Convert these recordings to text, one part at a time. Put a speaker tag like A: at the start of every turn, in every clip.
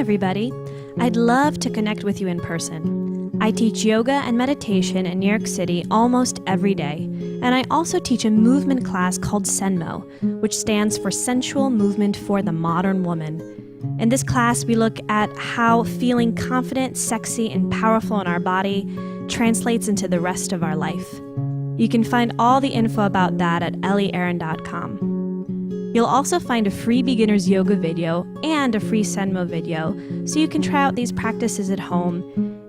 A: everybody. I'd love to connect with you in person. I teach yoga and meditation in New York City almost every day, and I also teach a movement class called Senmo, which stands for Sensual Movement for the Modern Woman. In this class, we look at how feeling confident, sexy, and powerful in our body translates into the rest of our life. You can find all the info about that at ellieaaron.com. You'll also find a free beginner's yoga video and a free Senmo video, so you can try out these practices at home,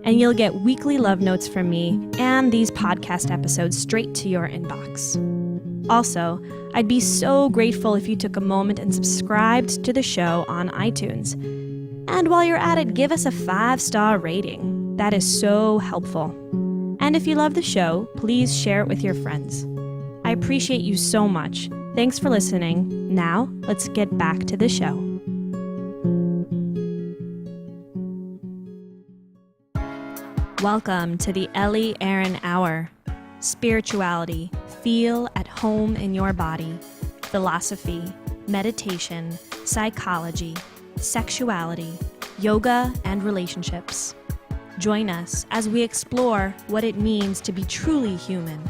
A: and you'll get weekly love notes from me and these podcast episodes straight to your inbox. Also, I'd be so grateful if you took a moment and subscribed to the show on iTunes. And while you're at it, give us a 5-star rating. That is so helpful. And if you love the show, please share it with your friends. I appreciate you so much. Thanks for listening. Now, let's get back to the show. Welcome to the Ellie Aaron Hour. Spirituality, feel at home in your body. Philosophy, meditation, psychology, sexuality, yoga, and relationships. Join us as we explore what it means to be truly human,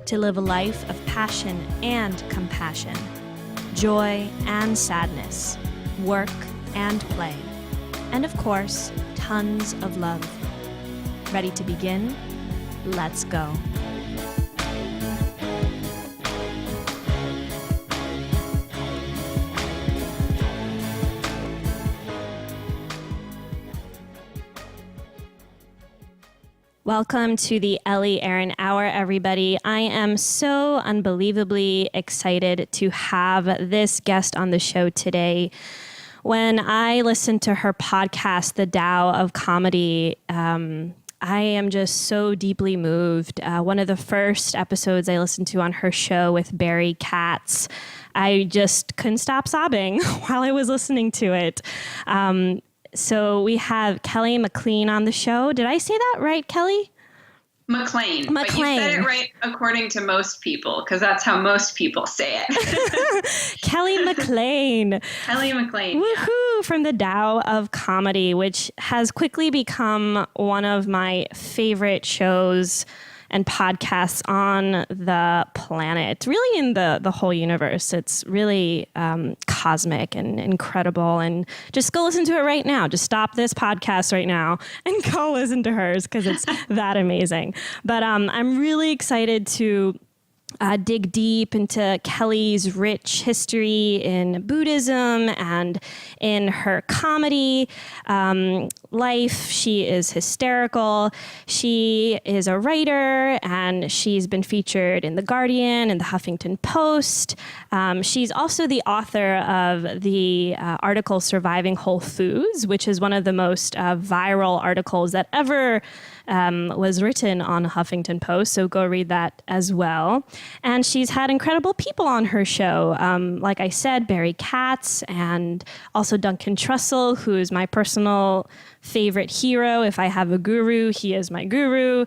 A: to live a life of passion and compassion, joy and sadness, work and play, and of course, tons of love. Ready to begin? Let's go. Welcome to the Ellie Aaron Hour, everybody. I am so unbelievably excited to have this guest on the show today. When I listened to her podcast, The Tao of Comedy, I am just so deeply moved. One of the first episodes I listened to on her show with Barry Katz, I just couldn't stop sobbing while I was listening to it. So we have Kelly McLean on the show. Did I say that right, Kelly?
B: McLean. But you said it right according to most people, because that's how most people say it.
A: Kelly McLean.
B: Kelly McLean.
A: Woohoo! Yeah. From the Tao of Comedy, which has quickly become one of my favorite shows and podcasts on the planet, really in the whole universe. It's really cosmic and incredible. And just go listen to it right now. Just stop this podcast right now and go listen to hers because it's that amazing. But I'm really excited to dig deep into Kelly's rich history in Buddhism and in her comedy life. She is hysterical. She is a writer, and she's been featured in The Guardian and The Huffington Post. She's also the author of the article Surviving Whole Foods, which is one of the most viral articles that ever was written on Huffington Post, so go read that as well. And she's had incredible people on her show. Like I said, Barry Katz, and also Duncan Trussell, who is my personal favorite hero. If I have a guru, he is my guru.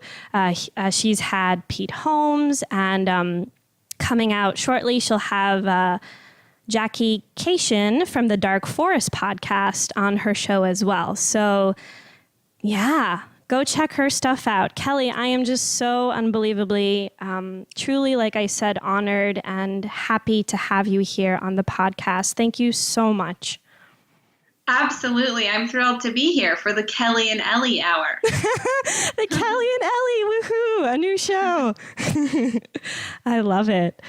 A: She's had Pete Holmes, and coming out shortly, she'll have Jackie Cation from the Dark Forest podcast on her show as well. So, yeah. Go check her stuff out. Kelly, I am just so unbelievably, truly, like I said, honored and happy to have you here on the podcast. Thank you so much.
B: Absolutely. I'm thrilled to be here for the Kelly and Ellie Hour.
A: The Kelly and Ellie, woohoo, a new show. I love it.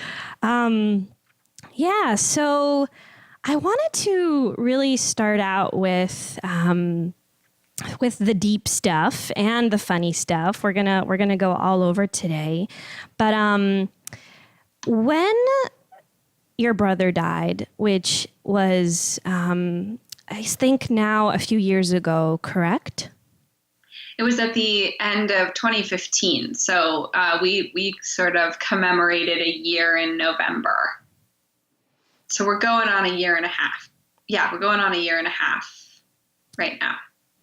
A: Yeah, so I wanted to really start out with the deep stuff and the funny stuff. We're gonna go all over today. But when your brother died, which was I think now a few years ago, correct?
B: It was at the end of 2015. So we sort of commemorated a year in November. So we're going on a year and a half. Yeah, we're going on a year and a half right now.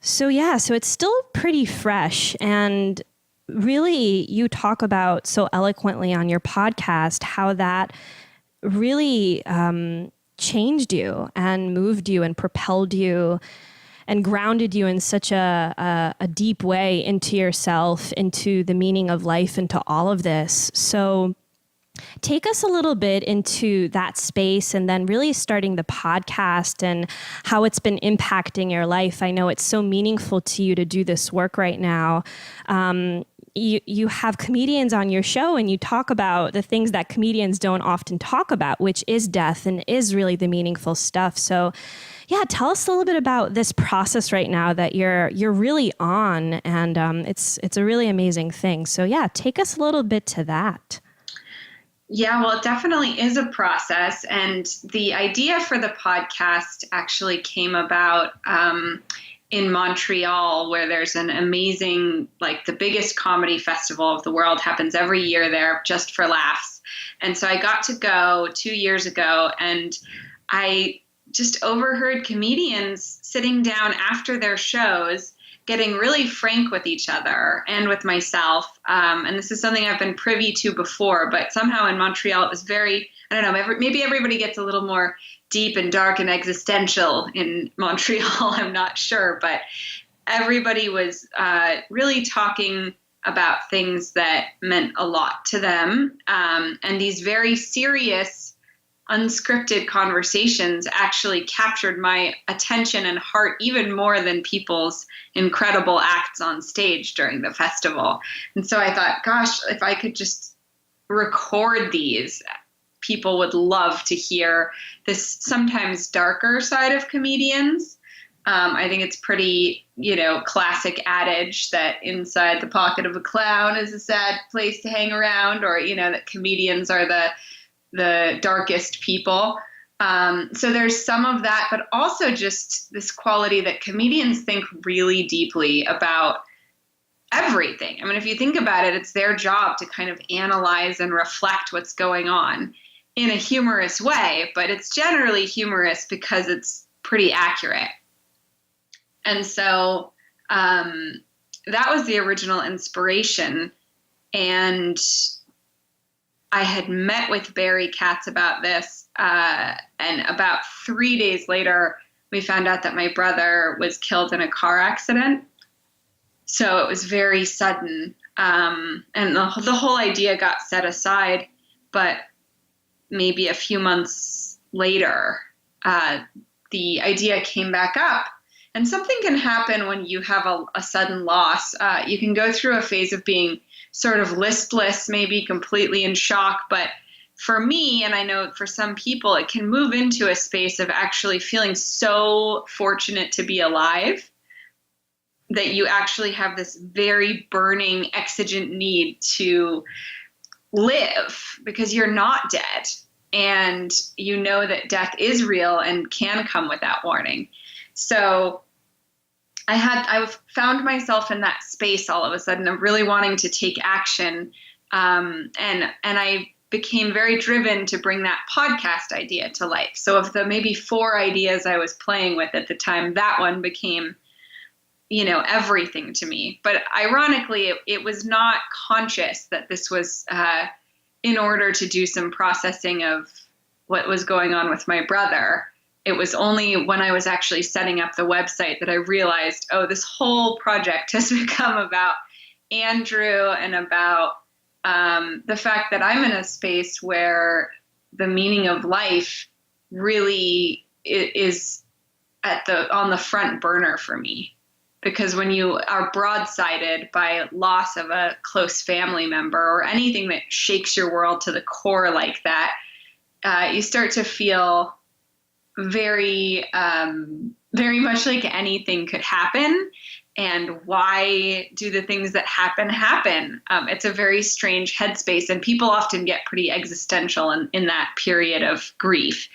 A: So yeah, so it's still pretty fresh, and really you talk about so eloquently on your podcast how that really changed you and moved you and propelled you and grounded you in such a deep way into yourself, into the meaning of life, into all of this. So take us a little bit into that space and then really starting the podcast and how it's been impacting your life. I know it's so meaningful to you to do this work right now. You have comedians on your show and you talk about the things that comedians don't often talk about, which is death and is really the meaningful stuff. So yeah, tell us a little bit about this process right now that you're really on, and it's a really amazing thing. So yeah, take us a little bit to that.
B: Yeah, well, it definitely is a process. And the idea for the podcast actually came about in Montreal, where there's an amazing, like the biggest comedy festival of the world happens every year there just for laughs. And so I got to go 2 years ago, and I just overheard comedians sitting down after their shows getting really frank with each other and with myself. And this is something I've been privy to before, but somehow in Montreal, it was very, I don't know, maybe everybody gets a little more deep and dark and existential in Montreal. I'm not sure, but everybody was really talking about things that meant a lot to them. And these very serious, unscripted conversations actually captured my attention and heart even more than people's incredible acts on stage during the festival. And so I thought, gosh, if I could just record these, people would love to hear this sometimes darker side of comedians. I think it's pretty, classic adage that inside the pocket of a clown is a sad place to hang around, or, that comedians are the darkest people. So there's some of that, but also just this quality that comedians think really deeply about everything. I mean, if you think about it, it's their job to kind of analyze and reflect what's going on in a humorous way, but it's generally humorous because it's pretty accurate. And so that was the original inspiration. And I had met with Barry Katz about this, and about 3 days later, we found out that my brother was killed in a car accident. So it was very sudden, and the whole idea got set aside. But maybe a few months later, the idea came back up. And something can happen when you have a sudden loss. You can go through a phase of being sort of listless, maybe completely in shock. But for me, and I know for some people, it can move into a space of actually feeling so fortunate to be alive that you actually have this very burning, exigent need to live because you're not dead. And you know that death is real and can come without warning. So I found myself in that space all of a sudden of really wanting to take action. And I became very driven to bring that podcast idea to life. So of the maybe 4 ideas I was playing with at the time, that one became, everything to me. But ironically, it was not conscious that this was in order to do some processing of what was going on with my brother. It was only when I was actually setting up the website that I realized, oh, this whole project has become about Andrew and about the fact that I'm in a space where the meaning of life really is on the front burner for me. Because when you are broadsided by loss of a close family member or anything that shakes your world to the core like that, you start to feel very, very much like anything could happen. And why do the things that happen? It's a very strange headspace, and people often get pretty existential in that period of grief.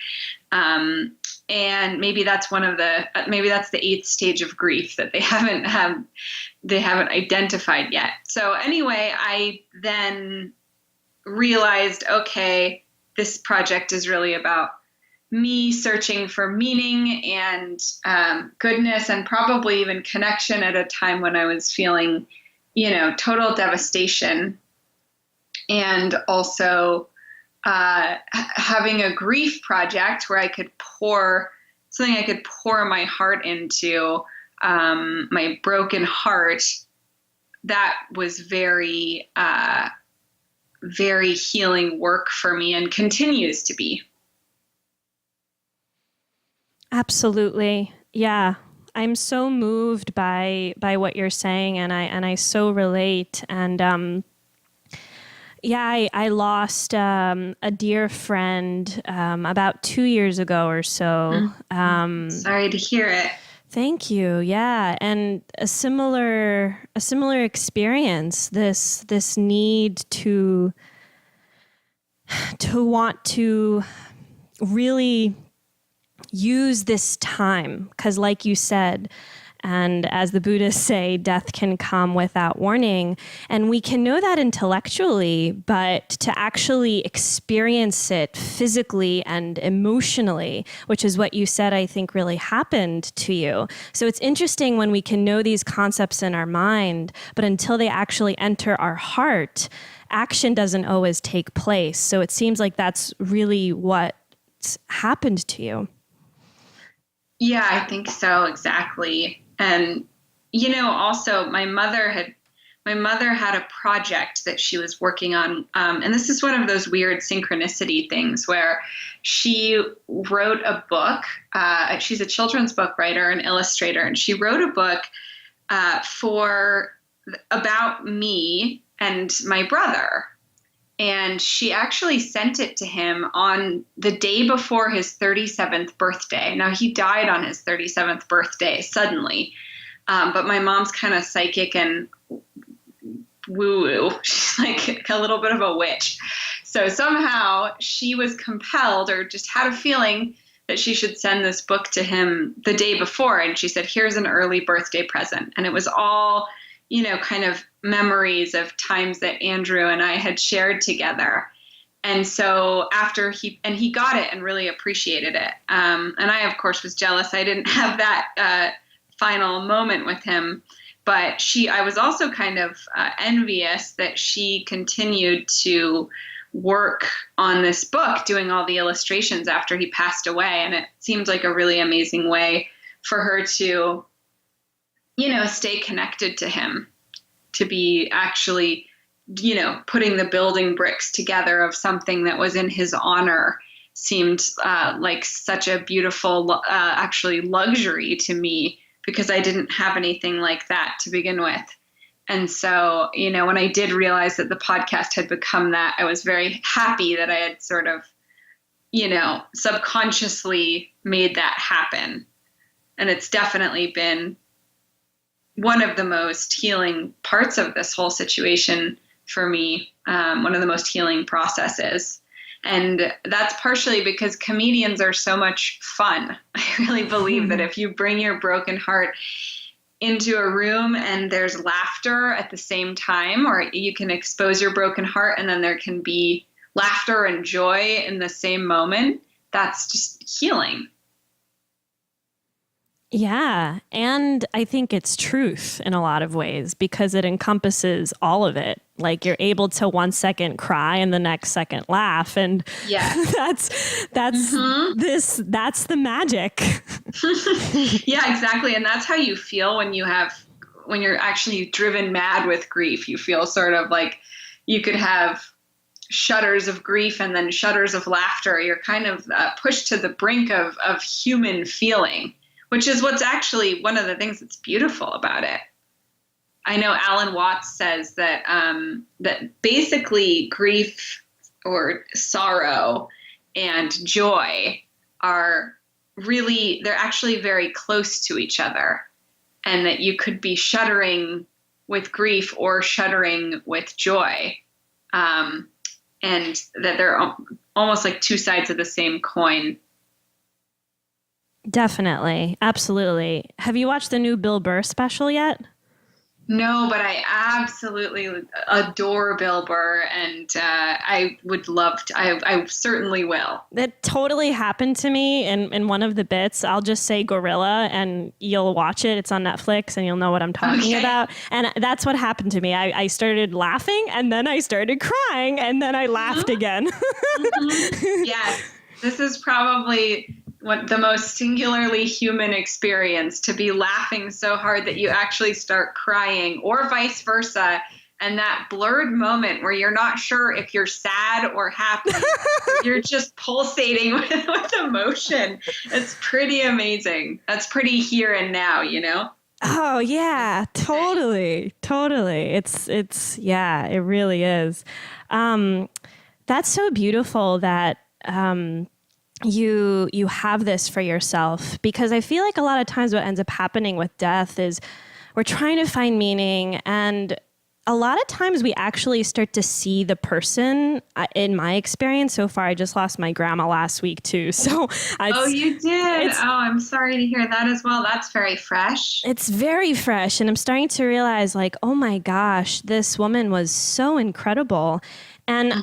B: And maybe that's maybe that's the 8th stage of grief that they haven't identified yet. So anyway, I then realized, okay, this project is really about me searching for meaning and goodness and probably even connection at a time when I was feeling, total devastation, and also having a grief project where I could pour my heart into my broken heart, that was very, very healing work for me and continues to be.
A: Absolutely. Yeah. I'm so moved by what you're saying, and I so relate. And yeah, I lost a dear friend about 2 years ago or so.
B: Sorry to hear it.
A: Thank you. Yeah, and a similar experience. This need to want to really use this time, because like you said, and as the Buddhists say, death can come without warning. And we can know that intellectually, but to actually experience it physically and emotionally, which is what you said, I think really happened to you. So it's interesting when we can know these concepts in our mind, but until they actually enter our heart, action doesn't always take place. So it seems like that's really what's happened to you.
B: Yeah, I think so, exactly. And also my mother had a project that she was working on, and this is one of those weird synchronicity things where she wrote a book. She's a children's book writer and illustrator, and she wrote a book about me and my brother. And she actually sent it to him on the day before his 37th birthday. Now, he died on his 37th birthday suddenly. But my mom's kind of psychic and woo-woo. She's like a little bit of a witch. So somehow she was compelled, or just had a feeling, that she should send this book to him the day before. And she said, here's an early birthday present. And it was all, kind of memories of times that Andrew and I had shared together. And so after he got it and really appreciated it. And I, of course, was jealous. I didn't have that final moment with him, but I was also kind of envious that she continued to work on this book, doing all the illustrations after he passed away. And it seemed like a really amazing way for her to, stay connected to him, to be actually, putting the building bricks together of something that was in his honor seemed like such a beautiful, actually luxury to me, because I didn't have anything like that to begin with. And so, when I did realize that the podcast had become that, I was very happy that I had sort of, subconsciously made that happen. And it's definitely been one of the most healing parts of this whole situation for me, one of the most healing processes. And that's partially because comedians are so much fun. I really believe that if you bring your broken heart into a room and there's laughter at the same time, or you can expose your broken heart and then there can be laughter and joy in the same moment, that's just healing.
A: Yeah. And I think it's truth in a lot of ways, because it encompasses all of it. Like, you're able to 1 second cry and the next second laugh. And
B: yeah,
A: that's the magic.
B: Yeah, exactly. And that's how you feel when you're actually driven mad with grief. You feel sort of like you could have shudders of grief and then shudders of laughter. You're kind of pushed to the brink of human feeling, which is what's actually one of the things that's beautiful about it. I know Alan Watts says that that basically grief or sorrow and joy they're actually very close to each other, and that you could be shuddering with grief or shuddering with joy, and that they're almost like two sides of the same coin.
A: Definitely. Absolutely. Have you watched the new Bill Burr special yet?
B: No, but I absolutely adore Bill Burr, and I would love to. I certainly will.
A: That totally happened to me in one of the bits. I'll just say Gorilla, and you'll watch it. It's on Netflix, and you'll know what I'm talking about. And that's what happened to me. I started laughing, and then I started crying, and then I laughed again.
B: Yes, this is probably what the most singularly human experience, to be laughing so hard that you actually start crying, or vice versa. And that blurred moment where you're not sure if you're sad or happy, you're just pulsating with emotion. It's pretty amazing. That's pretty here and now, you know?
A: Oh yeah, totally. Yeah, it really is. That's so beautiful that, you have this for yourself, because I feel like a lot of times what ends up happening with death is we're trying to find meaning, and a lot of times we actually start to see the person. In my experience so far, I just lost my grandma last week too. So
B: oh, you did? Oh, I'm sorry to hear that as well. That's very fresh.
A: It's very fresh. And I'm starting to realize, like, oh my gosh, this woman was so incredible. And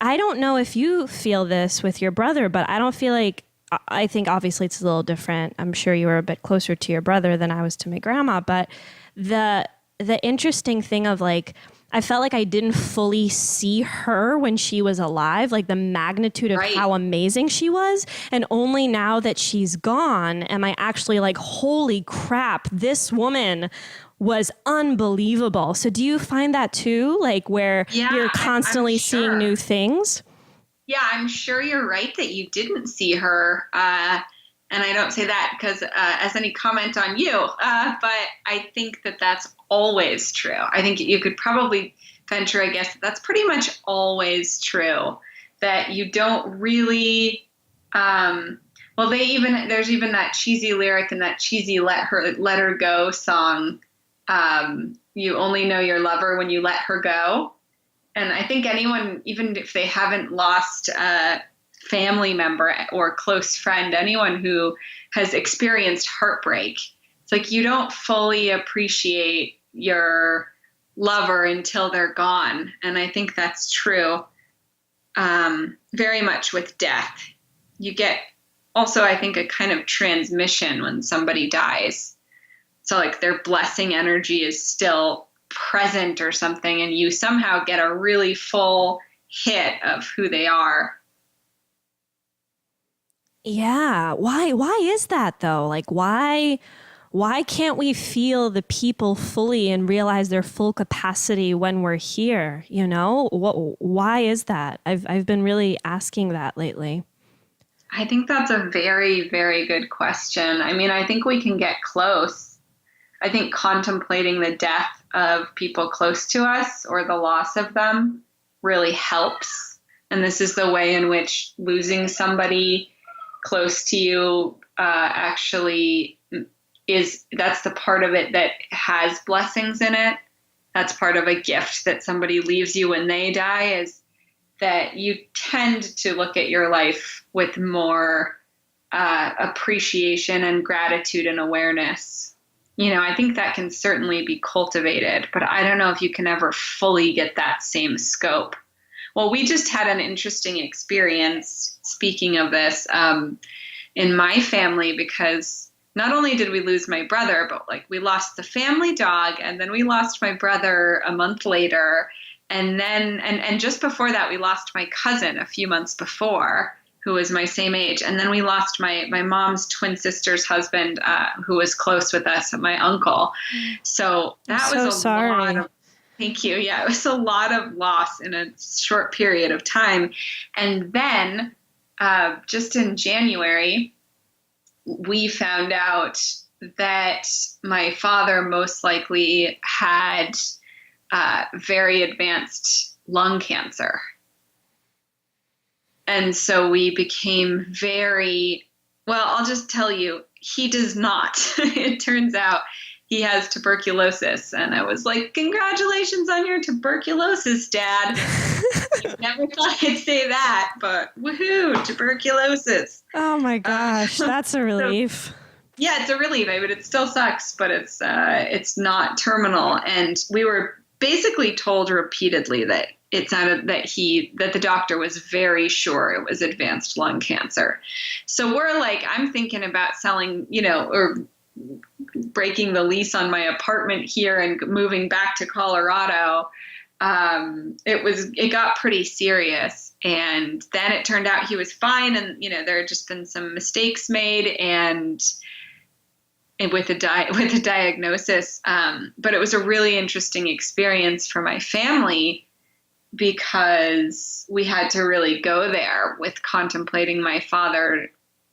A: I don't know if you feel this with your brother, but I don't feel like, I think obviously it's a little different. I'm sure you were a bit closer to your brother than I was to my grandma, but the interesting thing of, like, I felt like I didn't fully see her when she was alive, like the magnitude of how amazing she was. And only now that she's gone am I actually like, holy crap, this woman was unbelievable. So do you find that too? Like, where you're constantly
B: I'm
A: seeing new things?
B: Yeah, I'm sure you're right that you didn't see her. And I don't say that because as any comment on you, but I think that that's always true. I think you could probably venture, I guess, that's pretty much always true, that you don't really, well, there's even that cheesy lyric in that cheesy Let Her Go song. You only know your lover when you let her go. And I think anyone, even if they haven't lost a family member or close friend, anyone who has experienced heartbreak, it's like you don't fully appreciate your lover until they're gone. And I think that's true very much with death. You get also, I think, a kind of transmission when somebody dies. So like their blessing energy is still present or something, and you somehow get a really full hit of who they are.
A: Yeah. Why is that though? Like, why can't we feel the people fully and realize their full capacity when we're here? You know, why is that? I've been really asking that lately.
B: I think that's a very, very good question. I mean, I think we can get close. I think contemplating the death of people close to us or the loss of them really helps. And this is the way in which losing somebody close to you actually that's the part of it that has blessings in it. That's part of a gift that somebody leaves you when they die, is that you tend to look at your life with more appreciation and gratitude and awareness. You know, I think that can certainly be cultivated, but I don't know if you can ever fully get that same scope. Well, we just had an interesting experience, speaking of this, in my family, because not only did we lose my brother, but like we lost the family dog, and then we lost my brother a month later. And then, and just before that, we lost my cousin a few months before, who was my same age. And then we lost my mom's twin sister's husband, who was close with us, my uncle. So that was a lot of, thank you. Yeah, it was a lot of loss in a short period of time. And then just in January, we found out that my father most likely had very advanced lung cancer. And so we became well, I'll just tell you, he does not. It turns out he has tuberculosis. And I was like, congratulations on your tuberculosis, Dad. I never thought I'd say that, but woohoo, tuberculosis.
A: Oh my gosh, that's a relief.
B: So, yeah, it's a relief. I mean, it still sucks, but it's not terminal. And we were basically told repeatedly that it sounded that the doctor was very sure it was advanced lung cancer. So we're like, I'm thinking about selling, or breaking the lease on my apartment here and moving back to Colorado. it got pretty serious. And then it turned out he was fine. And, there had just been some mistakes made and with the diagnosis. But it was a really interesting experience for my family because we had to really go there with contemplating my father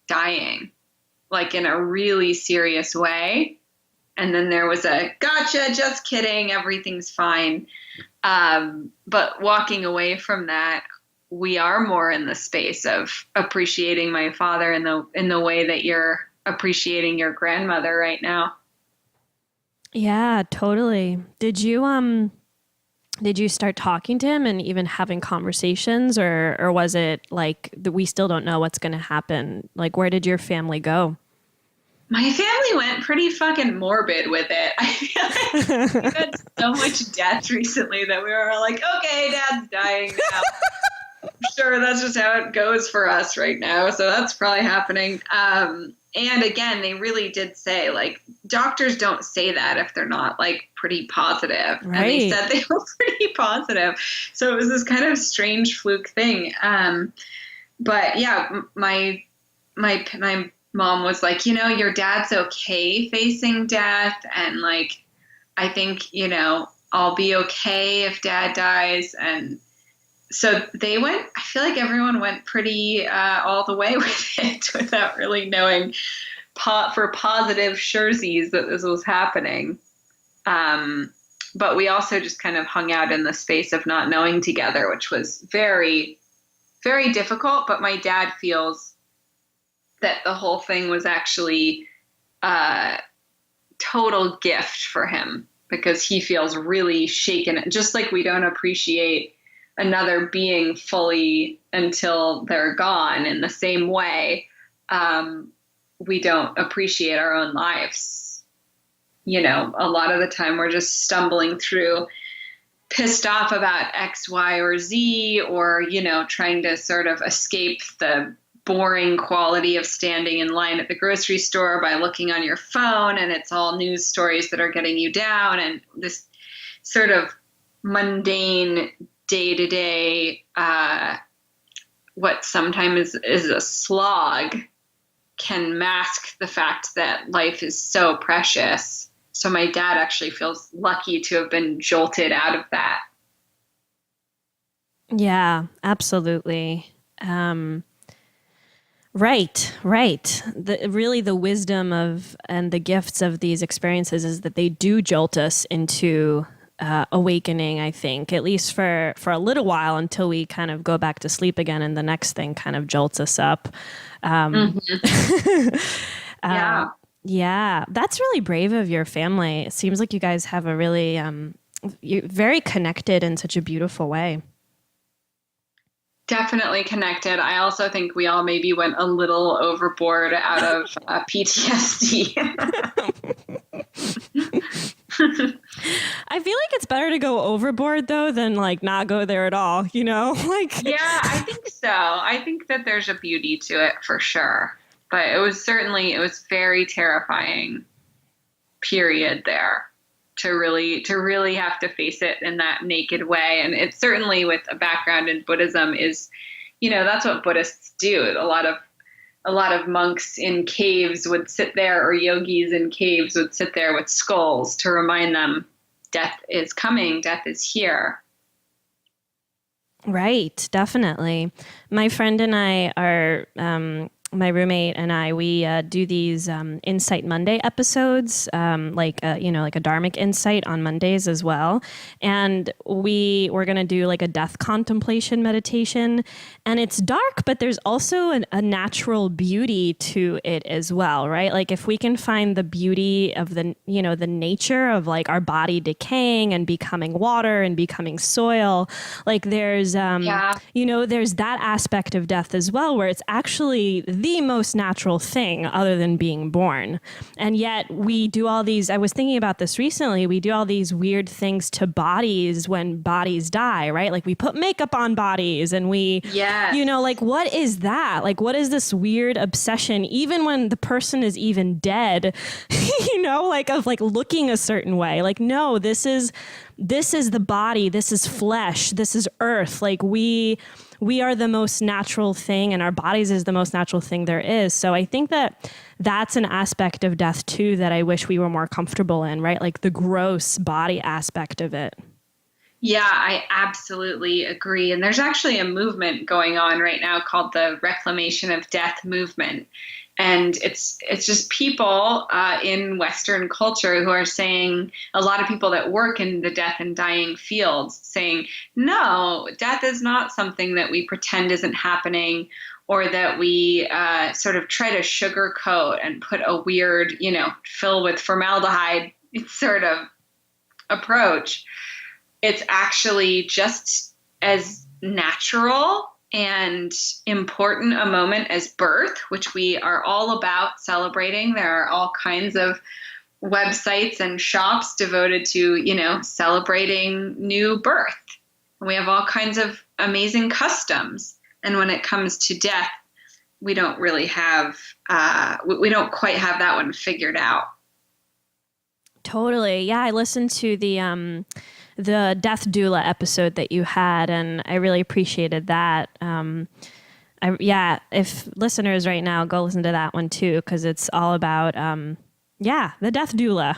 B: dying, like in a really serious way. And then there was a gotcha, just kidding, everything's fine. But walking away from that, we are more in the space of appreciating my father in the way that you're appreciating your grandmother right now.
A: Yeah, totally. Did you start talking to him and even having conversations, or was it like we still don't know what's going to happen? Like, where did your family go?
B: My family went pretty fucking morbid with it. I feel like we've had so much death recently that we were like, okay, Dad's dying now. Sure, that's just how it goes for us right now. So that's probably happening. And again, they really did say, like, doctors don't say that if they're not, like, pretty positive. Right. And they said they were pretty positive. So it was this kind of strange fluke thing. But yeah, my mom was like, your dad's okay facing death. And, like, I think, I'll be okay if Dad dies. And so they went, I feel like everyone went pretty all the way with it without really knowing for positive sureties that this was happening. But we also just kind of hung out in the space of not knowing together, which was very, very difficult. But my dad feels that the whole thing was actually a total gift for him because he feels really shaken, just like we don't appreciate another being fully until they're gone. In the same way, we don't appreciate our own lives. A lot of the time we're just stumbling through, pissed off about X, Y, or Z, or, trying to sort of escape the boring quality of standing in line at the grocery store by looking on your phone, and it's all news stories that are getting you down, and this sort of mundane day-to-day, what sometimes is a slog, can mask the fact that life is so precious. So my dad actually feels lucky to have been jolted out of that.
A: Yeah, absolutely. Right. The wisdom of and the gifts of these experiences is that they do jolt us into awakening, I think, at least for a little while until we kind of go back to sleep again and the next thing kind of jolts us up.
B: Yeah.
A: Yeah, that's really brave of your family. It seems like you guys have a really, you're very connected in such a beautiful way.
B: Definitely connected. I also think we all maybe went a little overboard out of PTSD.
A: I feel like it's better to go overboard though than like not go there at all, like.
B: Yeah, I think so. I think that there's a beauty to it for sure. But it was very terrifying period there to really have to face it in that naked way. And it's certainly with a background in Buddhism is, that's what Buddhists do. A lot of monks in caves would sit there, or yogis in caves would sit there with skulls to remind them death is coming, death is here.
A: Right, definitely. My friend and I are, my roommate and I, we do these Insight Monday episodes, like a Dharmic insight on Mondays as well. And we're going to do like a death contemplation meditation. And it's dark, but there's also a natural beauty to it as well, right? Like if we can find the beauty of the nature of like our body decaying and becoming water and becoming soil, like there's, there's that aspect of death as well, where it's actually the most natural thing other than being born. And yet we do all these, I was thinking about this recently, we do all these weird things to bodies when bodies die, right? Like we put makeup on bodies and we,
B: Yes.
A: you know, like what is that? Like what is this weird obsession, even when the person is even dead, you know, like of like looking a certain way? Like, no, this is the body, this is flesh, this is earth. Like we are the most natural thing, and our bodies is the most natural thing there is. So I think that that's an aspect of death too that I wish we were more comfortable in, right? Like the gross body aspect of it.
B: Yeah, I absolutely agree. And there's actually a movement going on right now called the Reclamation of Death movement. And it's just people in Western culture who are saying, a lot of people that work in the death and dying fields saying, no, death is not something that we pretend isn't happening, or that we sort of try to sugarcoat and put a weird, you know, fill with formaldehyde sort of approach. It's actually just as natural and important a moment as birth, which we are all about celebrating. There are all kinds of websites and shops devoted to, you know, celebrating new birth. We have all kinds of amazing customs. And when it comes to death, we don't really have, we don't quite have that one figured out.
A: Totally. Yeah, I listened to the death doula episode that you had, and I really appreciated that. If listeners right now, go listen to that one too, because it's all about, the death doula.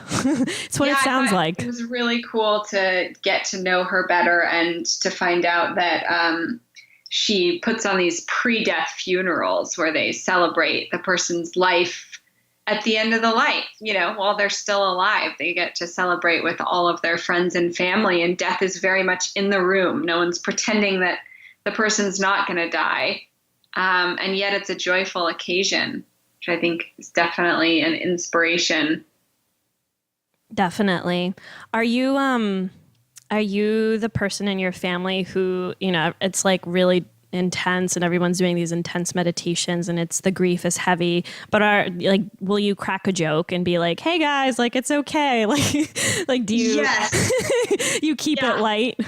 A: It's what it sounds like.
B: It was really cool to get to know her better and to find out that she puts on these pre-death funerals where they celebrate the person's life at the end of the life, you know, while they're still alive. They get to celebrate with all of their friends and family, and death is very much in the room. No one's pretending that the person's not going to die. And yet it's a joyful occasion, which I think is definitely an inspiration.
A: Definitely. Are you the person in your family who, you know, it's like really intense and everyone's doing these intense meditations and it's the grief is heavy, but will you crack a joke and be like, hey guys, like it's okay? Like do you,
B: yes.
A: You keep it light?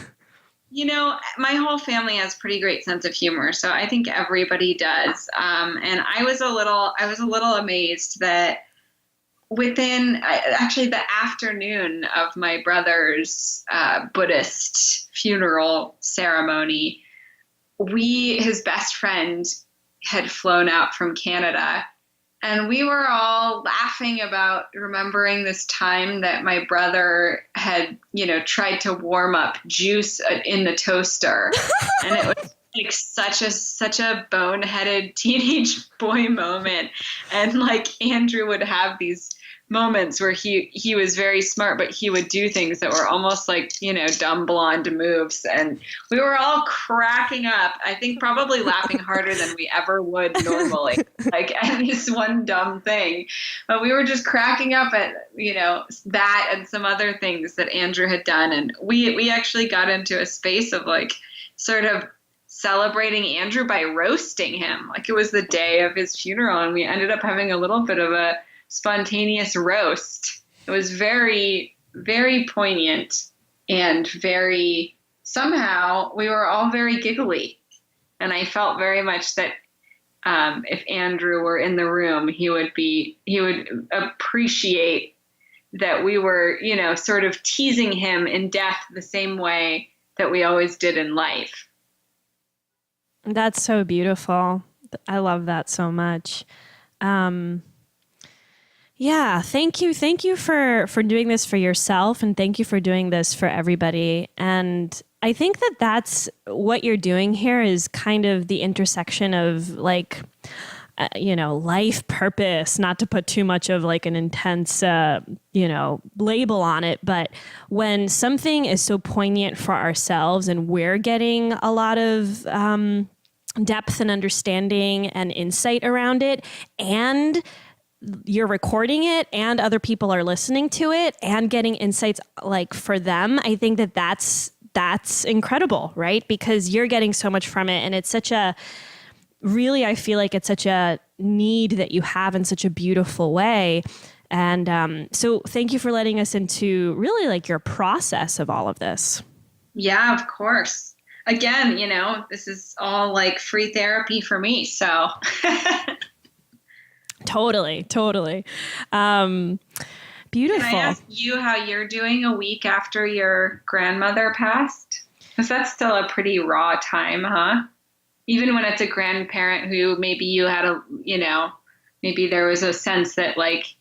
B: You know, my whole family has pretty great sense of humor, so I think everybody does. And I was a little amazed that within actually the afternoon of my brother's Buddhist funeral ceremony, his best friend had flown out from Canada, and we were all laughing about remembering this time that my brother had, you know, tried to warm up juice in the toaster. And it was like such a boneheaded teenage boy moment. And like Andrew would have these moments where he was very smart, but he would do things that were almost like, you know, dumb blonde moves. And we were all cracking up, I think probably laughing harder than we ever would normally, like at this one dumb thing. But we were just cracking up at, you know, that and some other things that Andrew had done. And we actually got into a space of like sort of celebrating Andrew by roasting him. Like it was the day of his funeral, and we ended up having a little bit of a spontaneous roast. It was very, very poignant, and very, somehow we were all very giggly. And I felt very much that if Andrew were in the room, he would appreciate that we were, you know, sort of teasing him in death the same way that we always did in life.
A: That's so beautiful. I love that so much. Yeah, thank you. Thank you for doing this for yourself, and thank you for doing this for everybody. And I think that that's what you're doing here is kind of the intersection of like, you know, life purpose, not to put too much of like an intense, you know, label on it. But when something is so poignant for ourselves and we're getting a lot of depth and understanding and insight around it, and you're recording it and other people are listening to it and getting insights like for them, I think that that's incredible, right? Because you're getting so much from it, and it's such a really, I feel like it's such a need that you have in such a beautiful way. And so thank you for letting us into really like your process of all of this.
B: Yeah, of course. Again, this is all like free therapy for me. So
A: Totally, totally. Beautiful.
B: can I ask you how you're doing a week after your grandmother passed? Because that's still a pretty raw time, huh? Even when it's a grandparent who maybe you had maybe there was a sense that like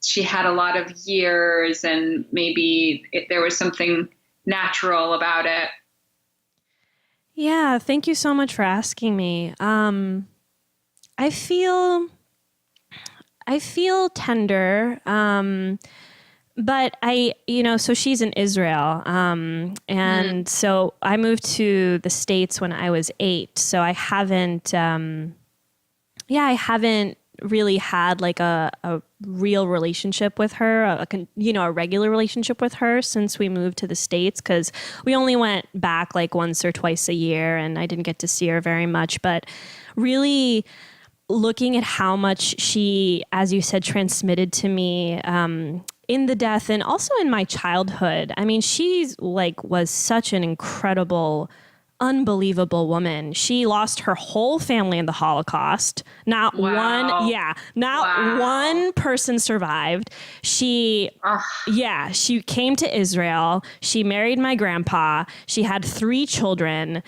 B: she had a lot of years and maybe there was something natural about it.
A: Yeah, thank you so much for asking me. I feel tender, but so she's in Israel, and so I moved to the States when I was 8. So I haven't really had like a real relationship with her, a regular relationship with her since we moved to the States, because we only went back like once or twice a year and I didn't get to see her very much. But really looking at how much she, as you said, transmitted to me in the death and also in my childhood. I mean, she's like was such an incredible, unbelievable woman. She lost her whole family in the Holocaust. Not one person survived. She came to Israel. She married my grandpa. She had 3 children,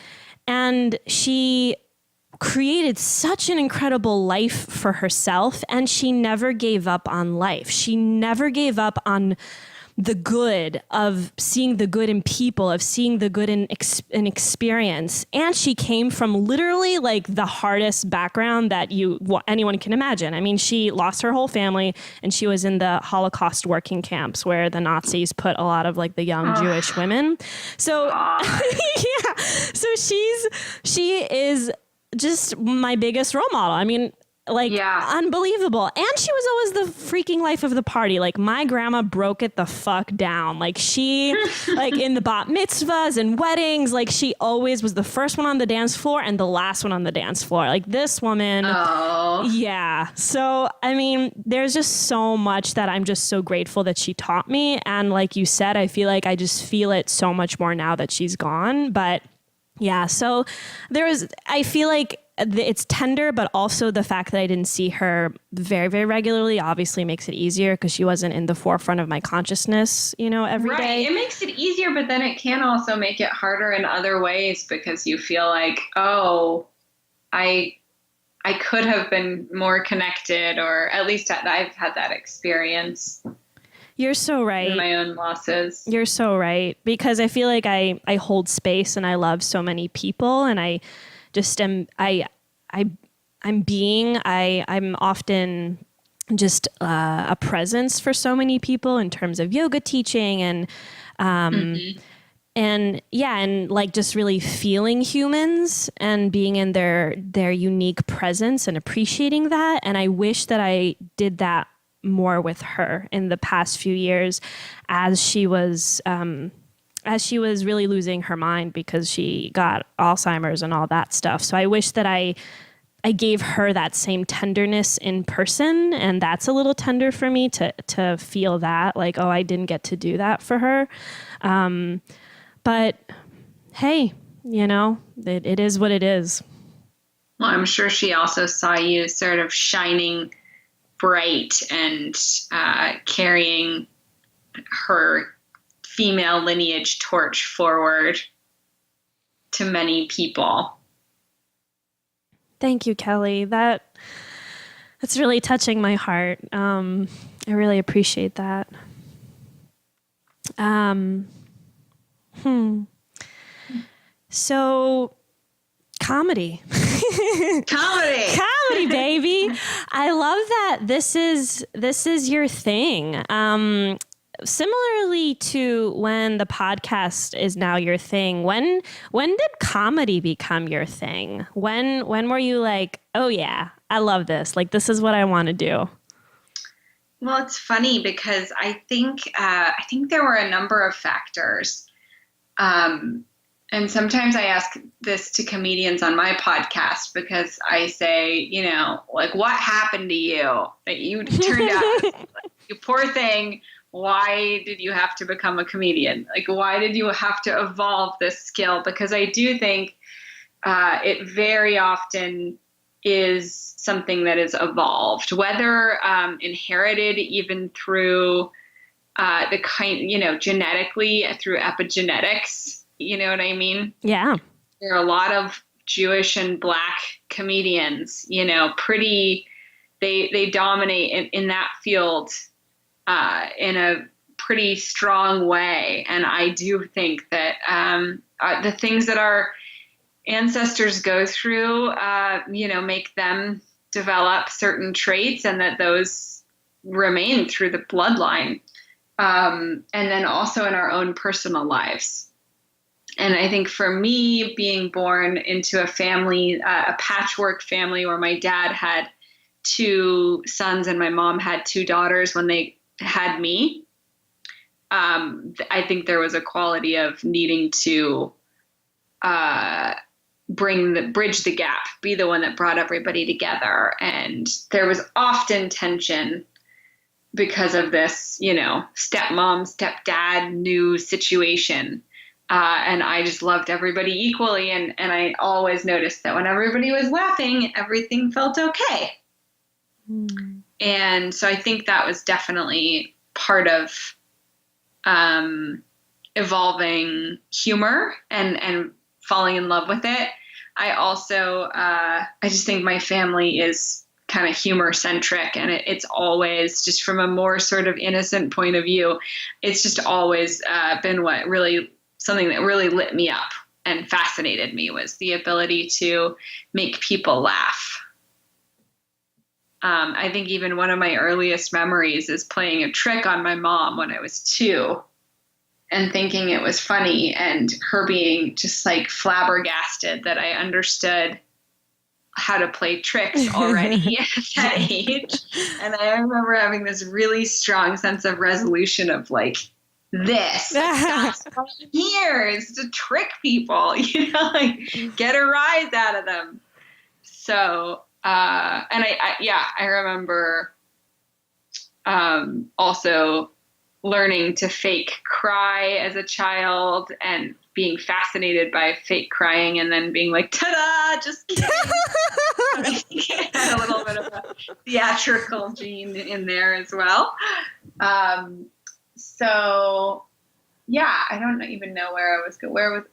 A: and she created such an incredible life for herself, and she never gave up on life. She never gave up on the good, of seeing the good in people, of seeing the good in experience. And she came from literally like the hardest background that anyone can imagine. I mean, she lost her whole family and she was in the Holocaust working camps where the Nazis put a lot of like the young Jewish women. So yeah, so she is just my biggest role model. I mean, like, unbelievable. And she was always the freaking life of the party. Like, my grandma broke it the fuck down. Like, she, like, in the bat mitzvahs and weddings, like, she always was the first one on the dance floor and the last one on the dance floor. Like, this woman. Oh. Yeah. So, I mean, there's just so much that I'm just so grateful that she taught me. And like you said, I feel like I just feel it so much more now that she's gone. But yeah, so I feel like it's tender, but also the fact that I didn't see her very, very regularly obviously makes it easier because she wasn't in the forefront of my consciousness, every day.
B: It makes it easier, but then it can also make it harder in other ways because you feel like, oh, I could have been more connected, or at least I've had that experience.
A: You're so right.
B: My own losses.
A: You're so right. Because I feel like I hold space and I love so many people, and I just am, I'm often just a presence for so many people in terms of yoga teaching and like just really feeling humans and being in their unique presence and appreciating that. And I wish that I did that more with her in the past few years as she was really losing her mind because she got Alzheimer's and all that stuff. So I wish that I gave her that same tenderness in person, and that's a little tender for me to feel that, like, oh, I didn't get to do that for her. But hey, it is what it is.
B: Well, I'm sure she also saw you sort of shining bright and carrying her female lineage torch forward to many people.
A: Thank you, Kelly. That's really touching my heart. I really appreciate that. So, comedy. Comedy, baby. I love that this is your thing. Similarly to when the podcast is now your thing, when did comedy become your thing? When were you like, oh yeah, I love this. Like, this is what I want to do.
B: Well, it's funny because I think there were a number of factors. And sometimes I ask this to comedians on my podcast because I say, like, what happened to you that you turned out, you poor thing? Why did you have to become a comedian? Like, why did you have to evolve this skill? Because I do think it very often is something that is evolved, whether inherited even through the kind, genetically through epigenetics. You know what I mean?
A: Yeah.
B: There are a lot of Jewish and Black comedians, they dominate in that field in a pretty strong way. And I do think that the things that our ancestors go through, make them develop certain traits, and that those remain through the bloodline. And then also in our own personal lives. And I think for me, being born into a family, a patchwork family where my dad had 2 sons and my mom had 2 daughters when they had me, I think there was a quality of needing to bridge the gap, be the one that brought everybody together. And there was often tension because of this, stepmom, stepdad, new situation. And I just loved everybody equally. And I always noticed that when everybody was laughing, everything felt okay. Mm. And so I think that was definitely part of evolving humor and falling in love with it. I also, I just think my family is kind of humor centric, and it's always just from a more sort of innocent point of view. It's just always been something that really lit me up and fascinated me, was the ability to make people laugh. I think even one of my earliest memories is playing a trick on my mom when I was 2 and thinking it was funny, and her being just like flabbergasted that I understood how to play tricks already at that age. And I remember having this really strong sense of resolution of like, this here is to trick people, like get a rise out of them. So, and I remember also learning to fake cry as a child and being fascinated by fake crying and then being like, ta-da, just kidding. I had a little bit of a theatrical gene in there as well. So yeah, I don't even know where I was going.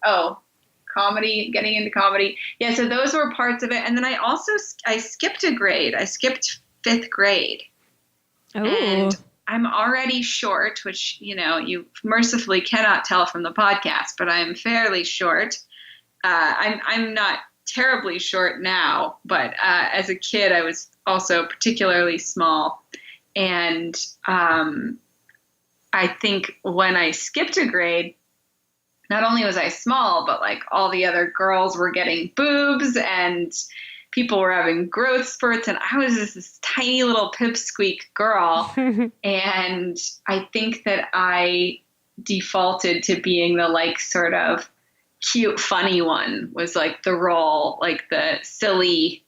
B: Comedy, getting into comedy. Yeah, so those were parts of it. And then I skipped a grade. I skipped 5th grade. Oh. And I'm already short, which, you mercifully cannot tell from the podcast, but I'm fairly short. I'm not terribly short now, but as a kid, I was also particularly small. And I think when I skipped a grade, not only was I small, but like all the other girls were getting boobs and people were having growth spurts, and I was just this tiny little pipsqueak girl. And I think that I defaulted to being the like sort of cute, funny one, was like the role, like the silly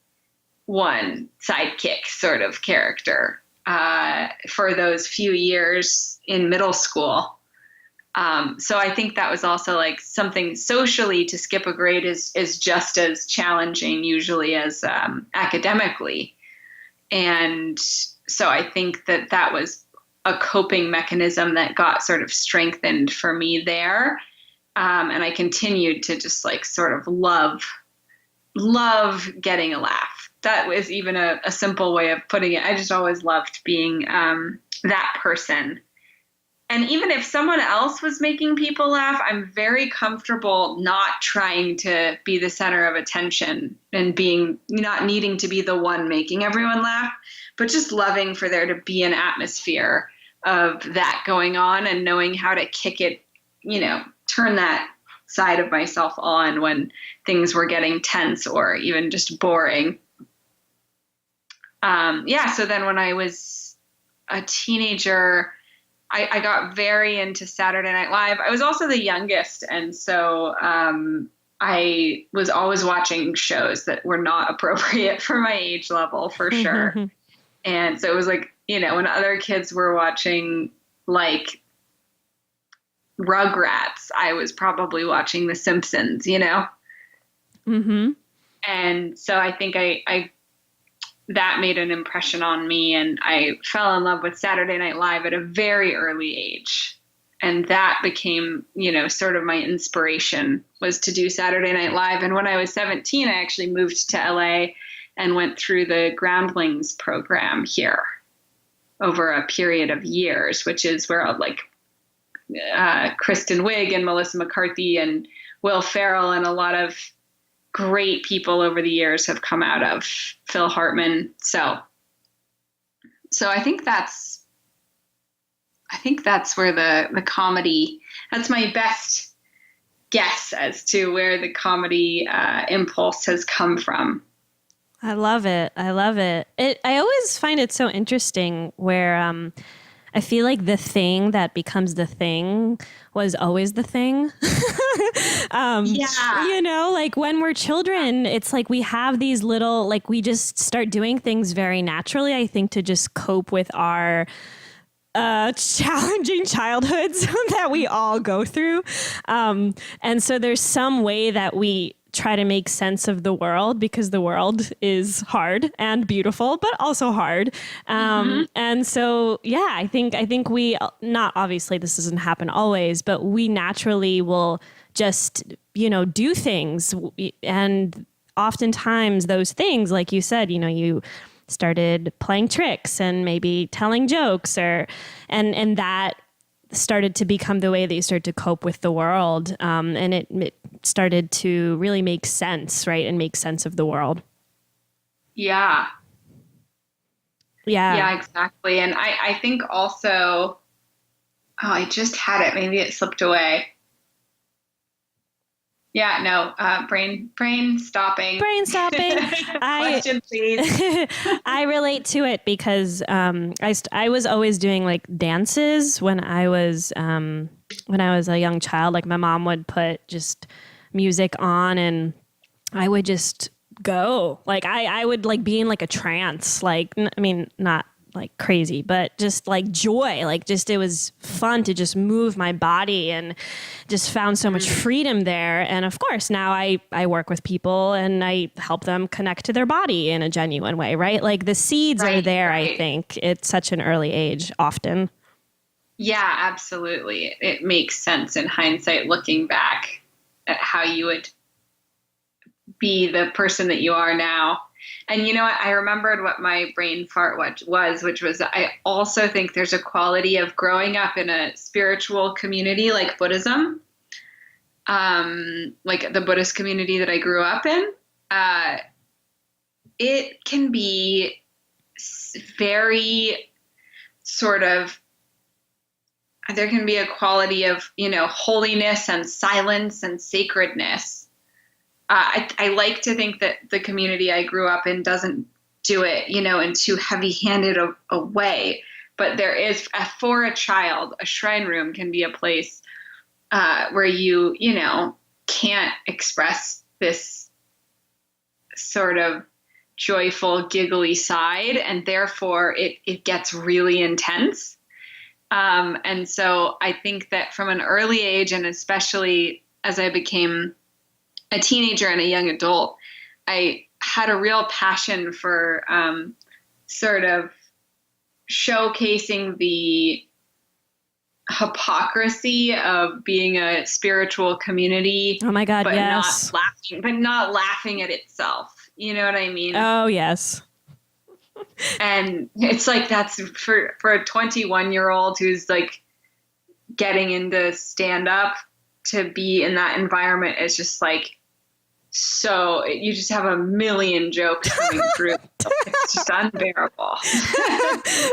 B: one, sidekick sort of character for those few years in middle school. So I think that was also like something socially to skip a grade is just as challenging usually as academically. And so I think that was a coping mechanism that got sort of strengthened for me there. And I continued to just like sort of love getting a laugh. That was even a simple way of putting it. I just always loved being that person. And even if someone else was making people laugh, I'm very comfortable not trying to be the center of attention and not needing to be the one making everyone laugh, but just loving for there to be an atmosphere of that going on and knowing how to kick it, turn that side of myself on when things were getting tense or even just boring. So then when I was a teenager, I got very into Saturday Night Live. I was also the youngest, and so I was always watching shows that were not appropriate for my age level, for sure. And so it was like, you know, when other kids were watching like Rugrats, I was probably watching The Simpsons, you know?
A: Mm-hmm.
B: And so I think I that made an impression on me, and I fell in love with Saturday Night Live at a very early age. And that became, you know, sort of my inspiration, was to do Saturday Night Live. And when I was 17, I actually moved to LA and went through the Groundlings program here over a period of years, which is where like Kristen Wiig and Melissa McCarthy and Will Ferrell and a lot of great people over the years have come out of. Phil Hartman. So I think that's where the comedy, that's my best guess as to where the comedy impulse has come from.
A: I love it. I always find it so interesting where I feel like the thing that becomes the thing was always the thing.
B: Yeah.
A: You know, like when we're children, it's like we have these little, like we just start doing things very naturally, I think, to just cope with our challenging childhoods that we all go through. And so there's some way that we try to make sense of the world, because the world is hard and beautiful, but also hard. And so, yeah, I think we, not obviously this doesn't happen always, but we naturally will just, you know, do things. And oftentimes those things, like you said, you know, you started playing tricks and maybe telling jokes and that started to become the way that you started to cope with the world. And it started to really make sense, right? And make sense of the world.
B: Yeah.
A: Yeah.
B: Yeah, exactly. And I think also, I just had it. Maybe it slipped away. Yeah, no, brain stopping. Question, please.
A: I relate to it because I was always doing like dances when I was a young child. Like my mom would put just music on and I would just go. Like I would like be in like a trance. Like I mean, not like crazy, but just like joy. Like just it was fun to just move my body and just found so much freedom there. And of course, now I work with people and I help them connect to their body in a genuine way, right? Like the seeds are there, right. I think, at such an early age often.
B: Yeah, absolutely. It makes sense in hindsight, looking back at how you would be the person that you are now. And you know what? I remembered what my brain fart was, which was I also think there's a quality of growing up in a spiritual community like Buddhism, like the Buddhist community that I grew up in. It can be very sort of, there can be a quality of, you know, holiness and silence and sacredness. I like to think that the community I grew up in doesn't do it, you know, in too heavy-handed a way. But there is, for a child, a shrine room can be a place where you know, can't express this sort of joyful, giggly side, and therefore it gets really intense. And so I think that from an early age, and especially as I became a teenager and a young adult, I had a real passion for sort of showcasing the hypocrisy of being a spiritual community.
A: Oh my God,
B: but
A: yes.
B: not laughing at itself. You know what I mean?
A: Oh, yes.
B: And it's like, that's for a 21-year-old who's like getting into stand up, to be in that environment is just like, so you just have a million jokes coming through. It's just unbearable.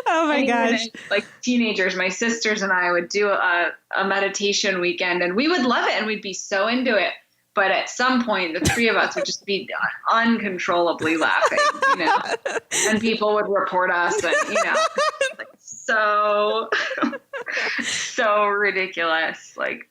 A: Oh my gosh.
B: Like teenagers, my sisters and I would do a meditation weekend and we would love it and we'd be so into it. But at some point, the three of us would just be uncontrollably laughing, you know, and people would report us and, you know, like, so So ridiculous. Like,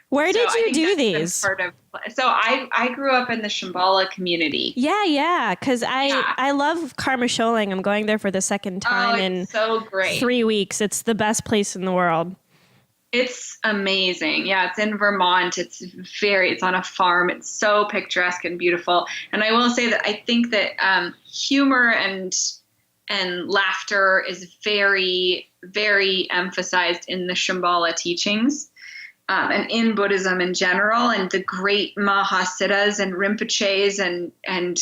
A: Where
B: so
A: did
B: I
A: you
B: think
A: do
B: that's been
A: these?
B: part of, so I grew up in the Shambhala community.
A: Yeah, because
B: Yeah.
A: I love Karma Sholing. I'm going there for the second
B: Oh,
A: time in
B: it's so great.
A: 3 weeks. It's the best place in the world.
B: It's amazing. Yeah, it's in Vermont. It's on a farm. It's so picturesque and beautiful. And I will say that I think that humor and laughter is very, very emphasized in the Shambhala teachings, and in Buddhism in general. And the great Mahasiddhas and Rinpoches and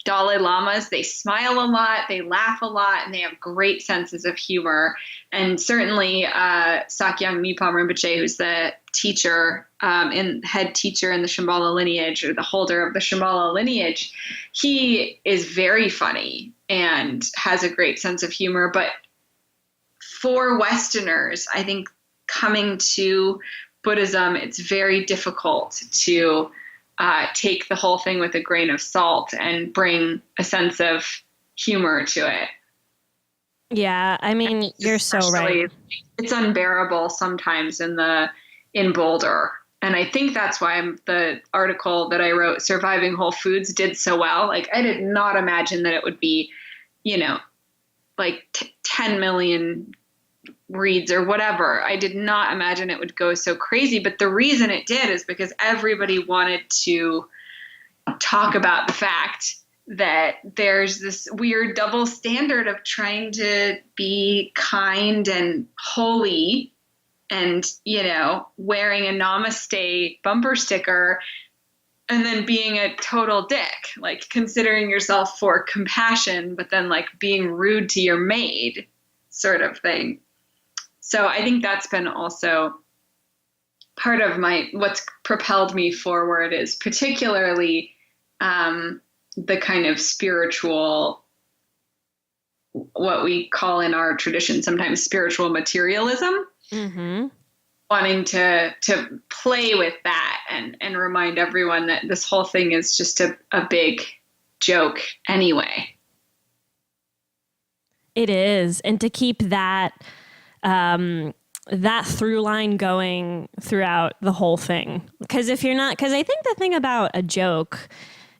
B: Dalai Lamas, they smile a lot, they laugh a lot, and they have great senses of humor. And certainly Sakyong Mipam Rinpoche, who's the teacher, head teacher in the Shambhala lineage, or the holder of the Shambhala lineage, he is very funny and has a great sense of humor. But for Westerners, I think coming to Buddhism, it's very difficult to take the whole thing with a grain of salt and bring a sense of humor to it.
A: Yeah, I mean, you're so right.
B: It's unbearable sometimes in Boulder. And I think that's why the article that I wrote, Surviving Whole Foods, did so well. Like, I did not imagine that it would be, like 10 million reads or whatever. I did not imagine it would go so crazy. But the reason it did is because everybody wanted to talk about the fact that there's this weird double standard of trying to be kind and holy and, wearing a namaste bumper sticker and then being a total dick, like considering yourself for compassion, but then like being rude to your maid sort of thing. So I think that's been also part of what's propelled me forward, is particularly the kind of spiritual, what we call in our tradition sometimes spiritual materialism, wanting to play with that and remind everyone that this whole thing is just a big joke anyway.
A: It is. And to keep that through line going throughout the whole thing. Because I think the thing about a joke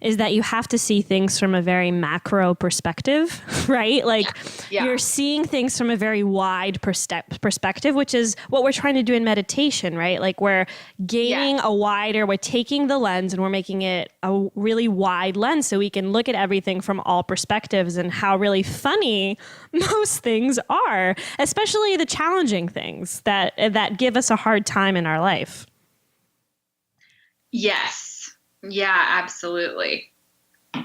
A: is that you have to see things from a very macro perspective, right? Like you're seeing things from a very wide perspective, which is what we're trying to do in meditation, right? Like we're gaining we're taking the lens and we're making it a really wide lens so we can look at everything from all perspectives, and how really funny most things are, especially the challenging things that give us a hard time in our life.
B: Yes. Yeah, absolutely.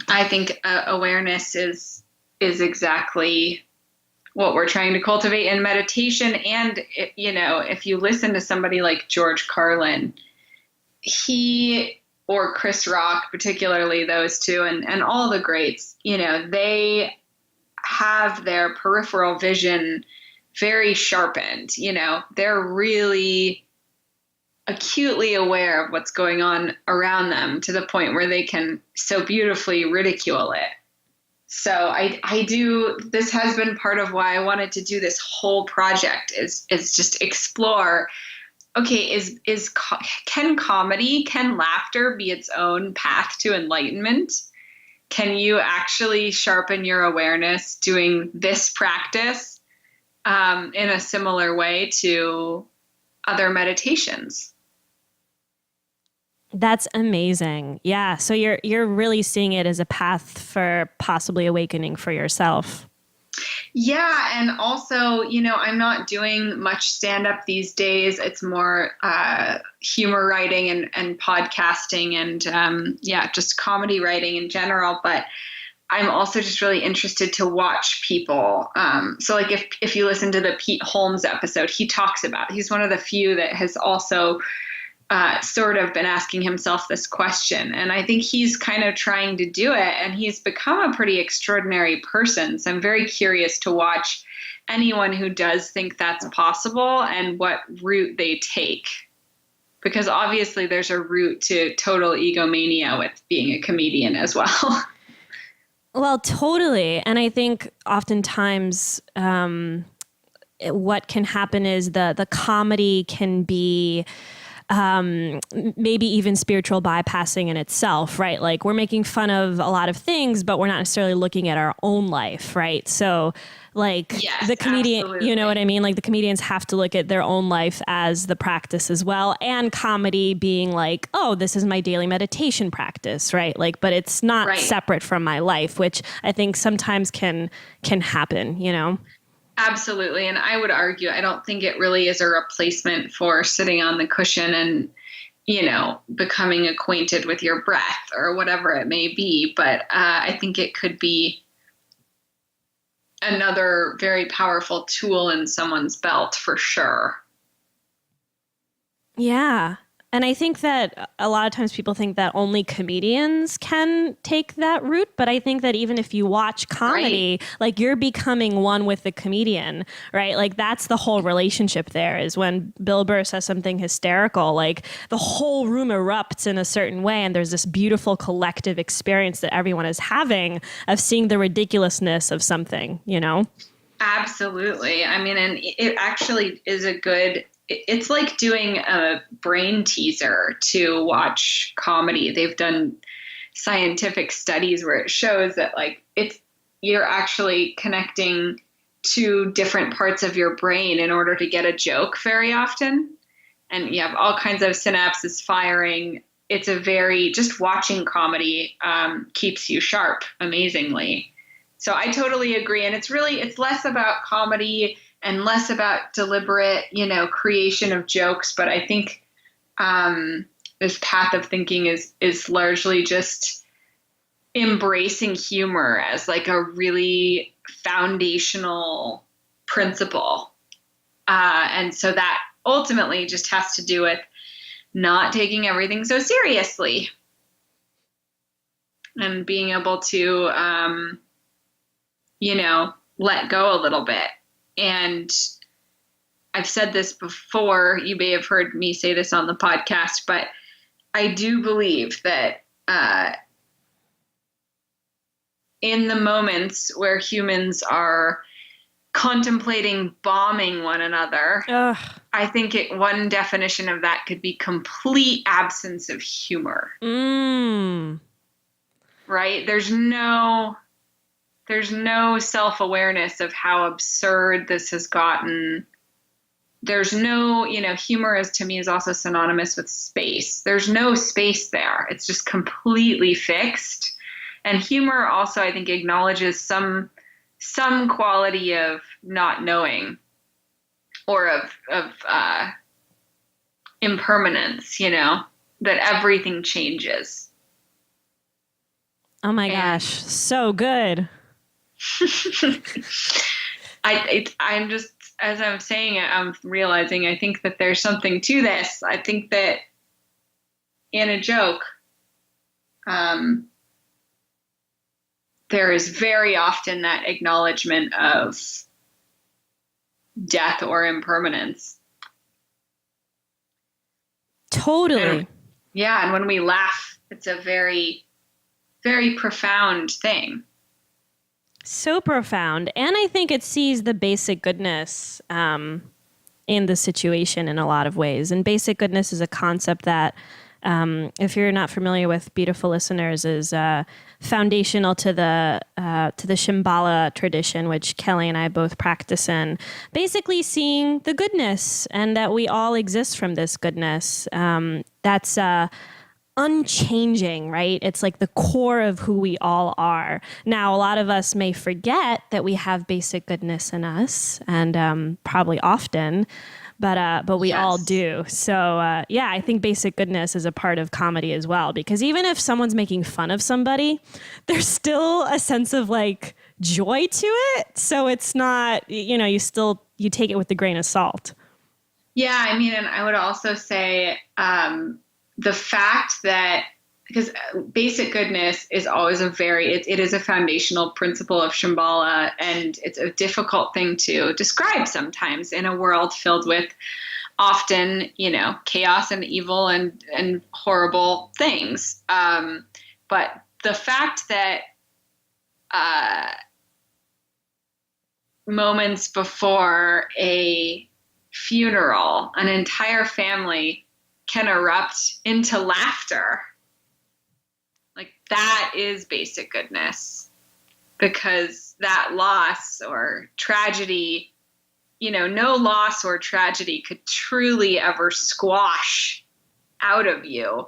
B: I think awareness is exactly what we're trying to cultivate in meditation. And, if you listen to somebody like George Carlin, or Chris Rock, particularly those two, and all the greats, they have their peripheral vision very sharpened. They're really acutely aware of what's going on around them, to the point where they can so beautifully ridicule it. So this has been part of why I wanted to do this whole project, is just explore, okay, can laughter be its own path to enlightenment? Can you actually sharpen your awareness doing this practice in a similar way to other meditations?
A: That's amazing. Yeah. So you're really seeing it as a path for possibly awakening for yourself.
B: Yeah. And also, I'm not doing much stand-up these days. It's more humor writing and podcasting and, just comedy writing in general. But I'm also just really interested to watch people. So like if you listen to the Pete Holmes episode, he's one of the few that has also sort of been asking himself this question. And I think he's kind of trying to do it, and he's become a pretty extraordinary person. So I'm very curious to watch anyone who does think that's possible and what route they take. Because obviously there's a route to total egomania with being a comedian as well.
A: Well, totally. And I think oftentimes what can happen is the comedy can be maybe even spiritual bypassing in itself, right? Like we're making fun of a lot of things, but we're not necessarily looking at our own life, right? So like
B: Yes,
A: the comedian,
B: absolutely.
A: you know what I mean? Like the comedians have to look at their own life as the practice as well. And comedy being like, oh, this is my daily meditation practice, right? Like, but it's not
B: Right.
A: separate from my life, which I think sometimes can happen, you know?
B: Absolutely. And I would argue, I don't think it really is a replacement for sitting on the cushion and, becoming acquainted with your breath or whatever it may be. But I think it could be another very powerful tool in someone's belt for sure.
A: Yeah. And I think that a lot of times people think that only comedians can take that route. But I think that even if you watch comedy, like you're becoming one with the comedian, right? Like that's the whole relationship there is when Bill Burr says something hysterical, like the whole room erupts in a certain way. And there's this beautiful collective experience that everyone is having of seeing the ridiculousness of something, you know?
B: Absolutely. I mean, and it actually is it's like doing a brain teaser to watch comedy. They've done scientific studies where it shows that you're actually connecting to different parts of your brain in order to get a joke very often. And you have all kinds of synapses firing. It's just watching comedy keeps you sharp amazingly. So I totally agree. And it's less about comedy and less about deliberate, creation of jokes. But I think this path of thinking is largely just embracing humor as like a really foundational principle. And so that ultimately just has to do with not taking everything so seriously and being able to, let go a little bit. And I've said this before, you may have heard me say this on the podcast, but I do believe that in the moments where humans are contemplating bombing one another, I think one definition of that could be complete absence of humor. Right? There's no self-awareness of how absurd this has gotten. There's no, humor to me is also synonymous with space. There's no space there. It's just completely fixed. And humor also, I think, acknowledges some quality of not knowing or of impermanence, that everything changes.
A: Oh my gosh, so good.
B: I'm just, as I'm saying it, I'm realizing I think that there's something to this. I think that in a joke, there is very often that acknowledgement of death or impermanence.
A: Totally.
B: And when we laugh, it's a very, very profound thing.
A: So profound. And I think it sees the basic goodness in the situation in a lot of ways. And basic goodness is a concept that, if you're not familiar with, beautiful listeners, is foundational to the Shambhala tradition, which Kelly and I both practice in. Basically seeing the goodness and that we all exist from this goodness. That's unchanging, right? It's like the core of who we all are. Now, a lot of us may forget that we have basic goodness in us, and probably often, but we all do. So, I think basic goodness is a part of comedy as well, because even if someone's making fun of somebody, there's still a sense of like joy to it. So it's not, you take it with a grain of salt.
B: Yeah, I mean, and I would also say, the fact that, because basic goodness is always it is a foundational principle of Shambhala, and it's a difficult thing to describe sometimes in a world filled with often, chaos and evil and horrible things. But the fact that moments before a funeral, an entire family can erupt into laughter. Like, that is basic goodness, because that loss or tragedy, no loss or tragedy could truly ever squash out of you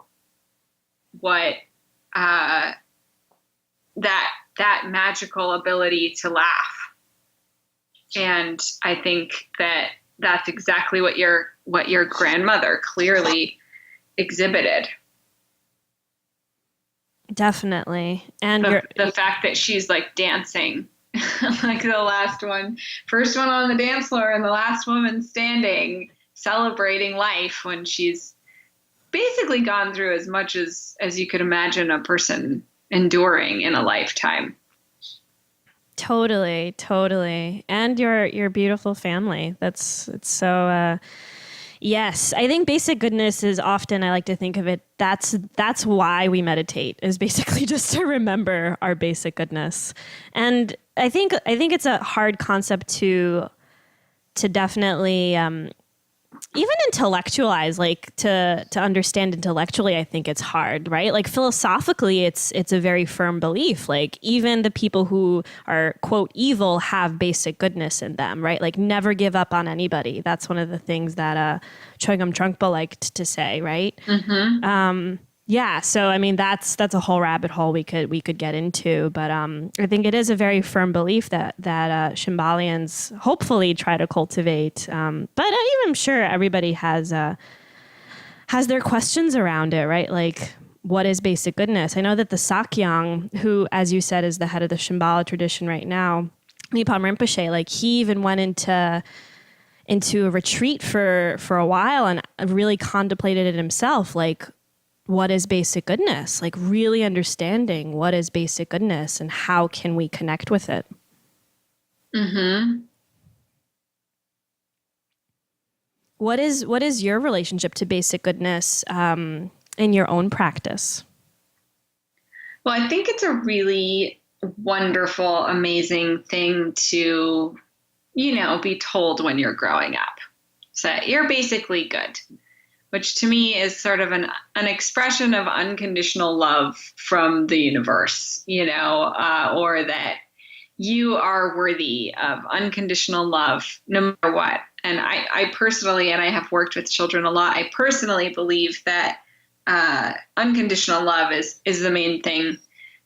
B: what that magical ability to laugh. And I think that that's exactly what your grandmother clearly exhibited.
A: Definitely. And
B: the fact that she's like dancing, like the first one on the dance floor and the last woman standing, celebrating life when she's basically gone through as much as you could imagine a person enduring in a lifetime.
A: Totally. And your beautiful family. It's so, yes, I think basic goodness is often, I like to think of it, that's why we meditate, is basically just to remember our basic goodness. And I think it's a hard concept to definitely, even intellectualize, like to understand intellectually. I think it's hard, right? Like philosophically, it's a very firm belief. Like even the people who are quote evil have basic goodness in them, right? Like never give up on anybody. That's one of the things that Chogyam Trungpa liked to say, right?
B: Mm-hmm.
A: Yeah, so I mean that's a whole rabbit hole we could get into, but I think it is a very firm belief that Shambhalians hopefully try to cultivate. But I'm sure everybody has their questions around it, right? Like, what is basic goodness? I know that the Sakyong, who, as you said, is the head of the Shambhala tradition right now, Nipam Rinpoche, like he even went into a retreat for a while and really contemplated it himself, like, what is basic goodness? Like really understanding what is basic goodness and how can we connect with it?
B: Mm-hmm.
A: What is your relationship to basic goodness in your own practice?
B: Well, I think it's a really wonderful, amazing thing to, be told when you're growing up. So you're basically good, which to me is sort of an expression of unconditional love from the universe, or that you are worthy of unconditional love no matter what. And I personally, and I have worked with children a lot, I personally believe that unconditional love is the main thing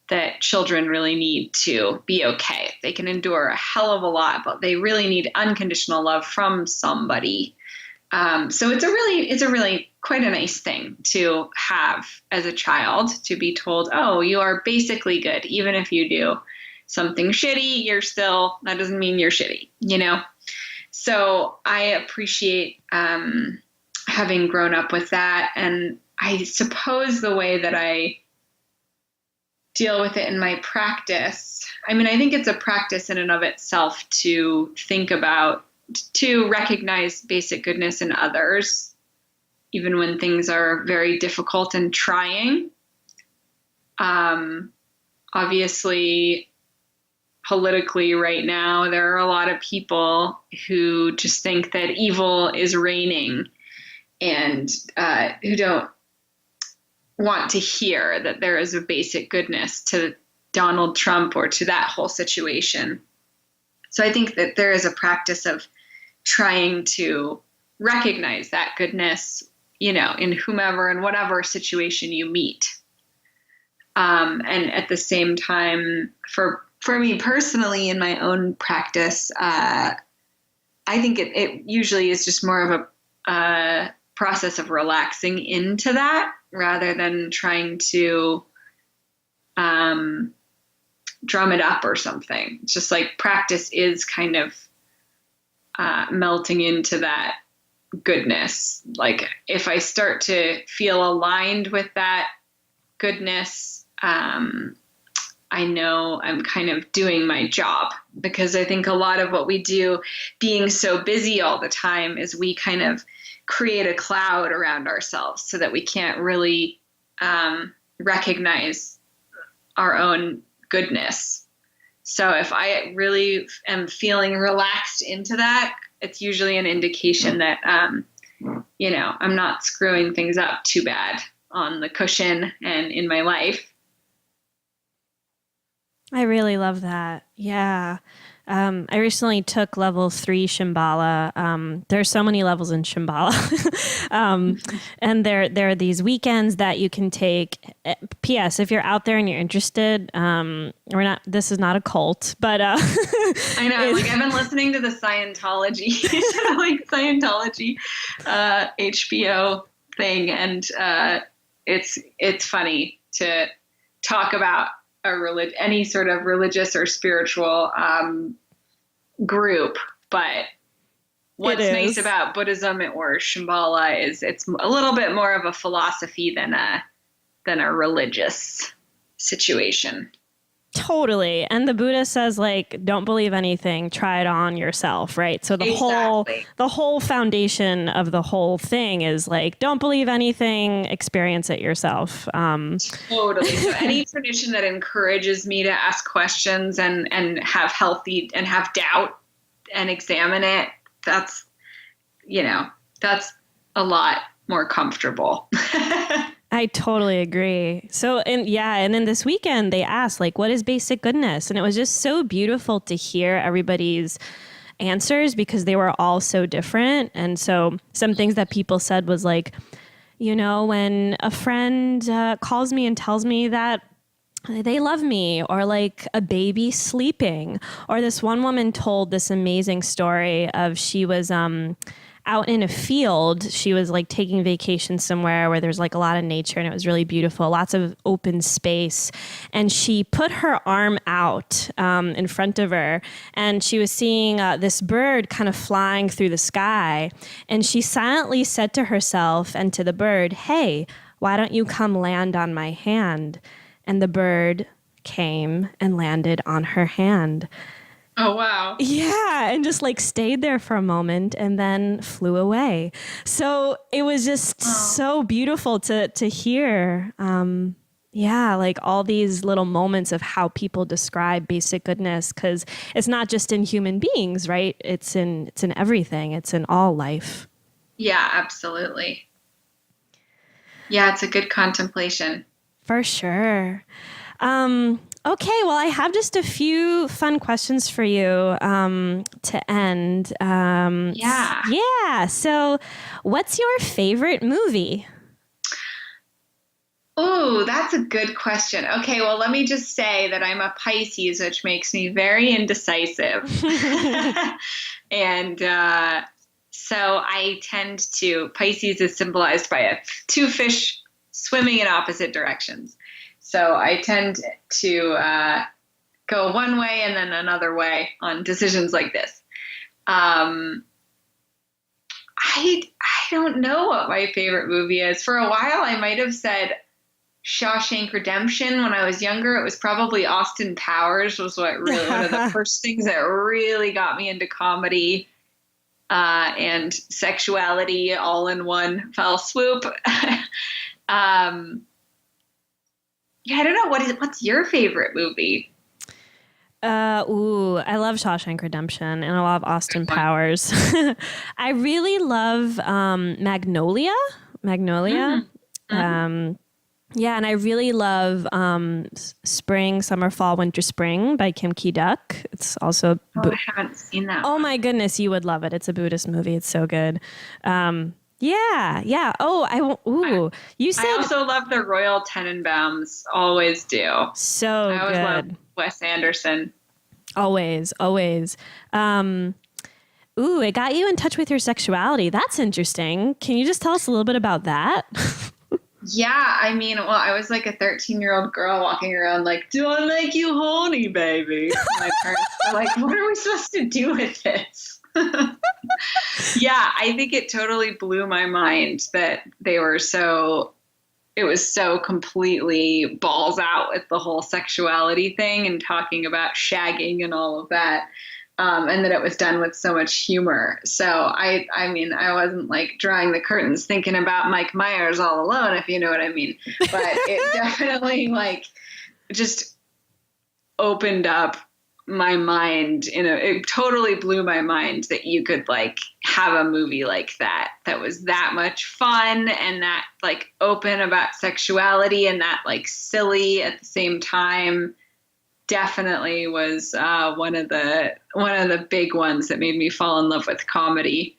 B: that children really need to be okay. They can endure a hell of a lot, but they really need unconditional love from somebody. So it's a really quite a nice thing to have as a child, to be told, oh, you are basically good. Even if you do something shitty, that doesn't mean you're shitty, So I appreciate having grown up with that. And I suppose the way that I deal with it in my practice, I think it's a practice in and of itself to think about, to recognize basic goodness in others, even when things are very difficult and trying. Obviously, politically right now, there are a lot of people who just think that evil is reigning and who don't want to hear that there is a basic goodness to Donald Trump or to that whole situation. So I think that there is a practice of trying to recognize that goodness, in whomever and whatever situation you meet. And at the same time, for me personally, in my own practice, I think it usually is just more of a process of relaxing into that rather than trying to drum it up or something. It's just like practice is kind of melting into that goodness. Like if I start to feel aligned with that goodness, I know I'm kind of doing my job, because I think a lot of what we do, being so busy all the time, is we kind of create a cloud around ourselves so that we can't really recognize our own goodness. So if I really am feeling relaxed into that, it's usually an indication that, I'm not screwing things up too bad on the cushion and in my life.
A: I really love that. Yeah. I recently took level 3 Shambhala. There's so many levels in Shambhala. And there are these weekends that you can take. P.S. If you're out there and you're interested, this is not a cult, but
B: I know, like I've been listening to the Scientology, Scientology HBO thing, and it's funny to talk about any sort of religious or spiritual group, but what's nice about Buddhism or Shambhala is it's a little bit more of a philosophy than a religious situation.
A: Totally. And the Buddha says, like, don't believe anything, try it on yourself, right? So the whole foundation of the whole thing is like, don't believe anything, experience it yourself.
B: Totally. So any tradition that encourages me to ask questions and have healthy and have doubt and examine it, that's a lot more comfortable.
A: I totally agree. So, and then this weekend they asked, like, what is basic goodness? And it was just so beautiful to hear everybody's answers because they were all so different. And so some things that people said was like, when a friend calls me and tells me that they love me, or like a baby sleeping, or this one woman told this amazing story of she was out in a field. She was like taking vacation somewhere where there's like a lot of nature and it was really beautiful, lots of open space. And she put her arm out in front of her and she was seeing this bird kind of flying through the sky. And she silently said to herself and to the bird, "Hey, why don't you come land on my hand?" And the bird came and landed on her hand.
B: Oh, wow.
A: Yeah. And just like stayed there for a moment and then flew away. So it was just so beautiful to hear. Like all these little moments of how people describe basic goodness, because it's not just in human beings, right? It's in everything. It's in all life.
B: Yeah, absolutely. Yeah, it's a good contemplation.
A: For sure. Okay, well, I have just a few fun questions for you to end. Yeah. So what's your favorite movie?
B: Oh, that's a good question. Okay, well, let me just say that I'm a Pisces, which makes me very indecisive. And so I Pisces is symbolized by two fish swimming in opposite directions. So I tend to go one way and then another way on decisions like this. I don't know what my favorite movie is. For a while, I might have said Shawshank Redemption. When I was younger, it was probably Austin Powers was one of the first things that really got me into comedy and sexuality all in one fell swoop. I don't know. What's your favorite movie?
A: I love Shawshank Redemption and I love Austin Powers. I really love Magnolia. Mm-hmm. And I really love Spring, Summer, Fall, Winter, Spring by Kim Ki-duk. It's also
B: I haven't seen that.
A: Oh my goodness, you would love it. It's a Buddhist movie. It's so good. Yeah. Oh, you said.
B: I also love the Royal Tenenbaums. Always do.
A: So good. I always love
B: Wes Anderson.
A: Always. It got you in touch with your sexuality. That's interesting. Can you just tell us a little bit about that?
B: Yeah, I mean, well, I was like a 13-year-old girl walking around like, "Do I make you horny, baby?" My parents were like, "What are we supposed to do with this?" Yeah, I think it totally blew my mind that it was so completely balls out with the whole sexuality thing and talking about shagging and all of that. And that it was done with so much humor. So I mean, I wasn't like drawing the curtains thinking about Mike Myers all alone, if you know what I mean. But it definitely like just opened up my mind it totally blew my mind that you could like have a movie like that was that much fun and that like open about sexuality and that like silly at the same time. Definitely was one of the big ones that made me fall in love with comedy.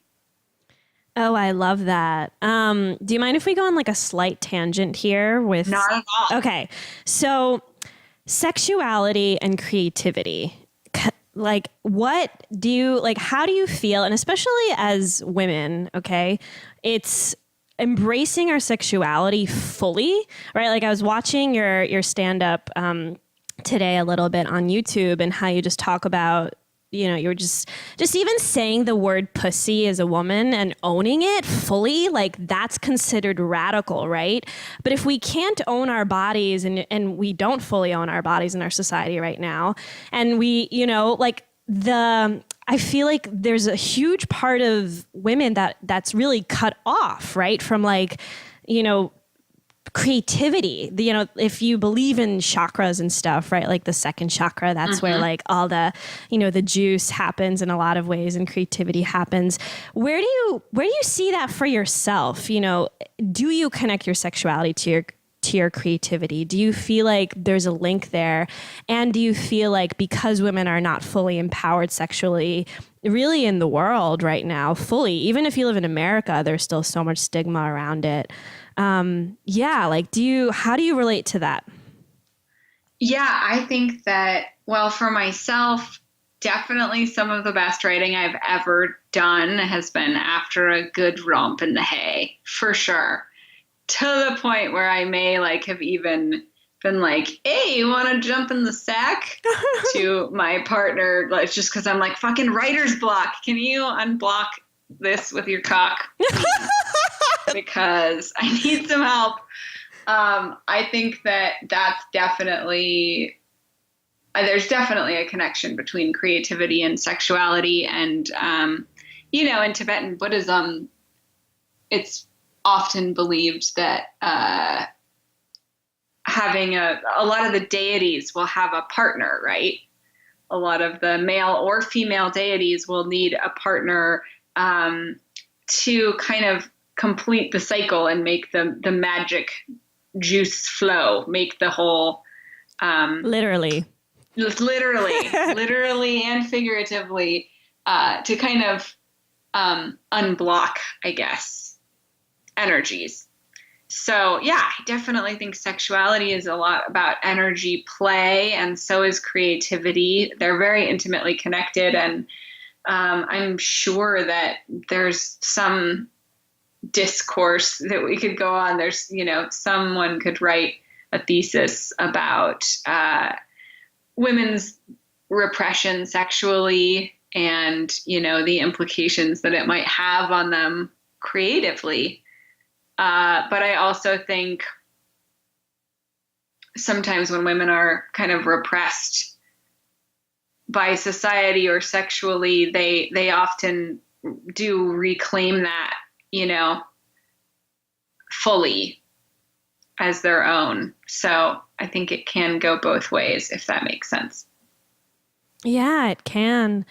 A: Oh, I love that. Do you mind if we go on like a slight tangent here with
B: Not at all.
A: Okay. So sexuality and creativity. Like what do you like how do you feel, and especially as women, okay? It's embracing our sexuality fully, right? Like I was watching your stand up today a little bit on YouTube and how you just talk about, you know, you're just even saying the word pussy as a woman and owning it fully, like that's considered radical, right? But if we can't own our bodies and we don't fully own our bodies in our society right now, and we, you know, like I feel like there's a huge part of women that's really cut off, right? From like, you know, creativity. You know, if you believe in chakras and stuff, right? Like the second chakra, that's where like all the, you know, the juice happens in a lot of ways and creativity happens. Where do you see that for yourself? You know, do you connect your sexuality to your creativity? Do you feel like there's a link there? And do you feel like because women are not fully empowered sexually, really in the world right now, fully, even if you live in America, there's still so much stigma around it. Yeah, like how do you relate to that?
B: Yeah, I think that, well, for myself, definitely some of the best writing I've ever done has been after a good romp in the hay, for sure. To the point where I may like have even been like, hey, you want to jump in the sack to my partner? Like, just because I'm like, fucking writer's block. Can you unblock this with your cock? Because I need some help. I think that's definitely, there's definitely a connection between creativity and sexuality. And, you know, in Tibetan Buddhism, it's often believed that having a lot of the deities will have a partner, right? A lot of the male or female deities will need a partner to kind of complete the cycle and make the magic juice flow, make the whole literally and figuratively to kind of unblock, I guess, energies. So yeah, I definitely think sexuality is a lot about energy play, and so is creativity. They're very intimately connected, and I'm sure that there's some discourse that we could go on. There's, you know, someone could write a thesis about women's repression sexually and, you know, the implications that it might have on them creatively. But I also think sometimes when women are kind of repressed by society or sexually, they often do reclaim that, you know, fully as their own. So I think it can go both ways, if that makes sense.
A: Yeah, it can.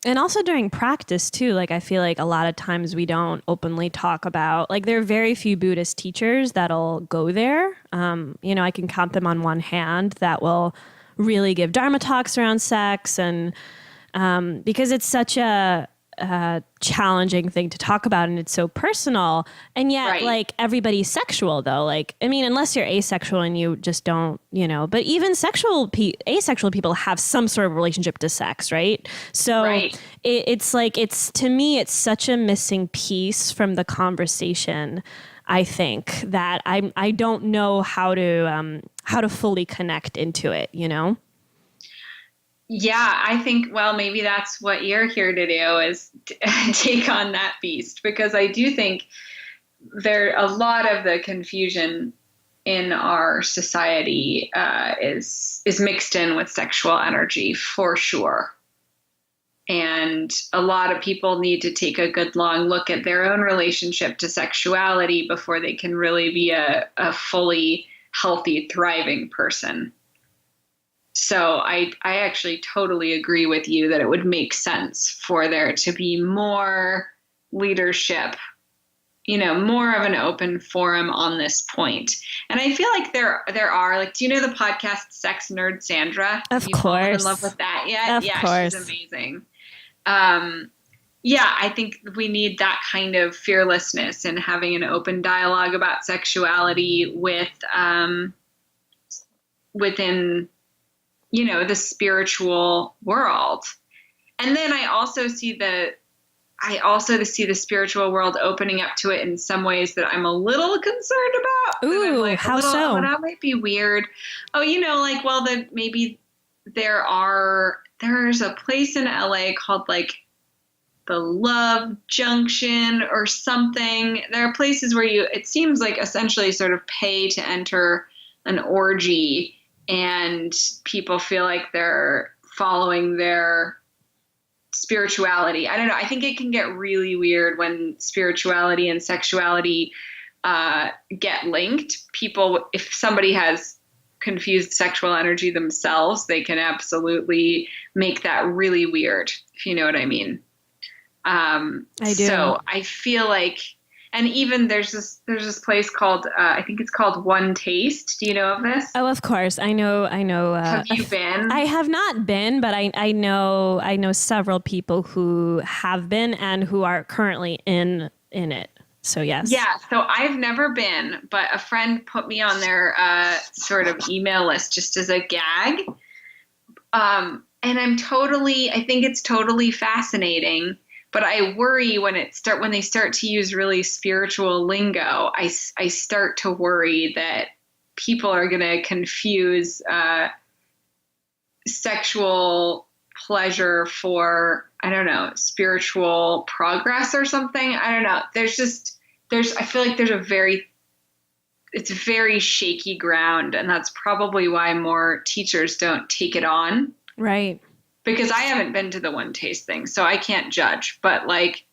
A: And also during practice too, like I feel like a lot of times we don't openly talk about, like there are very few Buddhist teachers that'll go there. You know, I can count them on one hand that will really give Dharma talks around sex, and because it's such a challenging thing to talk about and it's so personal, and yet
B: Right.
A: like everybody's sexual though. Like, I mean, unless you're asexual and you just don't, you know, but even asexual people have some sort of relationship to sex, right? So
B: Right.
A: It's like, to me, it's such a missing piece from the conversation. I think that I don't know how to fully connect into it, you know?
B: Yeah, I think, well, maybe that's what you're here to do, is take on that beast, because I do think a lot of the confusion in our society is mixed in with sexual energy, for sure. And a lot of people need to take a good long look at their own relationship to sexuality before they can really be a fully healthy, thriving person. So I actually totally agree with you that it would make sense for there to be more leadership, more of an open forum on this point. And I feel like there are, like, do you know the podcast Sex Nerd Sandra?
A: Of
B: Have you fallen in love
A: course.
B: with that yet?
A: Of
B: Yeah,
A: course.
B: she's amazing. Yeah, I think we need that kind of fearlessness and having an open dialogue about sexuality within, the spiritual world. And then I also see the spiritual world opening up to it in some ways that I'm a little concerned about.
A: Ooh,
B: Like,
A: how so?
B: Oh, that might be weird. Oh, like, well, then maybe there's a place in LA called like the Love Junction or something. There are places where it seems like essentially sort of pay to enter an orgy, and people feel like they're following their spirituality. I don't know. I think it can get really weird when spirituality and sexuality get linked. If somebody has confused sexual energy themselves, they can absolutely make that really weird, if you know what I mean.
A: I do.
B: So I feel like, and even there's this place called, I think it's called One Taste. Do you know of this?
A: Oh, of course. I know.
B: Have you been?
A: I have not been, but I know several people who have been and who are currently in it. So yes.
B: Yeah. So I've never been, but a friend put me on their sort of email list just as a gag. And I think it's totally fascinating. But I worry when they start to use really spiritual lingo, I start to worry that people are going to confuse sexual pleasure for, I don't know, spiritual progress or something. I don't know. I feel like it's very shaky ground, and that's probably why more teachers don't take it on.
A: Right.
B: Because I haven't been to the One Taste thing, so I can't judge. But like,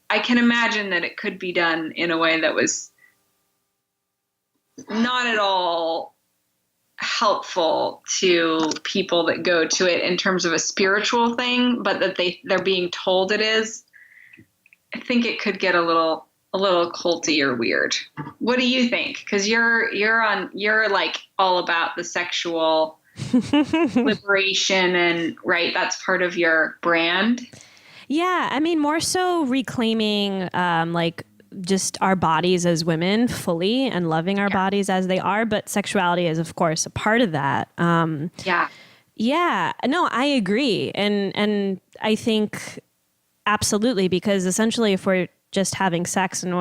B: I can imagine that it could be done in a way that was not at all helpful to people that go to it in terms of a spiritual thing, but that they're being told it is. I think it could get a little culty or weird. What do you think? Because you're like all about the sexual liberation, and right, that's part of your brand.
A: Yeah, I mean, more so reclaiming like just our bodies as women fully and loving our bodies as they are, but sexuality is of course a part of that. Yeah, no, I agree, and I think absolutely, because essentially if we're just having sex and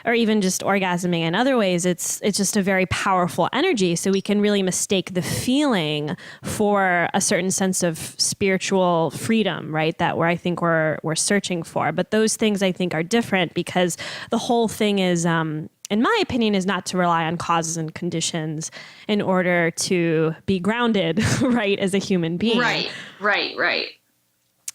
A: or even just orgasming in other ways, it's just a very powerful energy. So we can really mistake the feeling for a certain sense of spiritual freedom, right? That I think we're searching for. But those things I think are different, because the whole thing is, in my opinion, is not to rely on causes and conditions in order to be grounded, right, as a human being.
B: Right.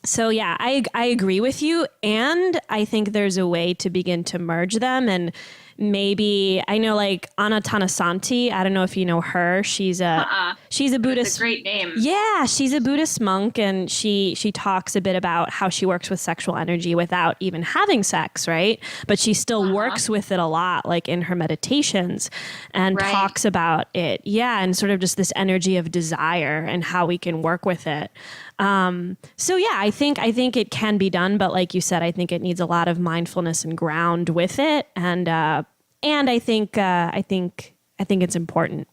A: So yeah, I agree with you, and I think there's a way to begin to merge them. And maybe, I know like Anna Tanasanti, I don't know if you know her. She's a Buddhist.
B: It's a great name.
A: Yeah, she's a Buddhist monk, and she talks a bit about how she works with sexual energy without even having sex, right? But she still works with it a lot, like in her meditations, and talks about it. Yeah, and sort of just this energy of desire and how we can work with it. So yeah, I think it can be done, but like you said, I think it needs a lot of mindfulness and ground with it, and I think it's important.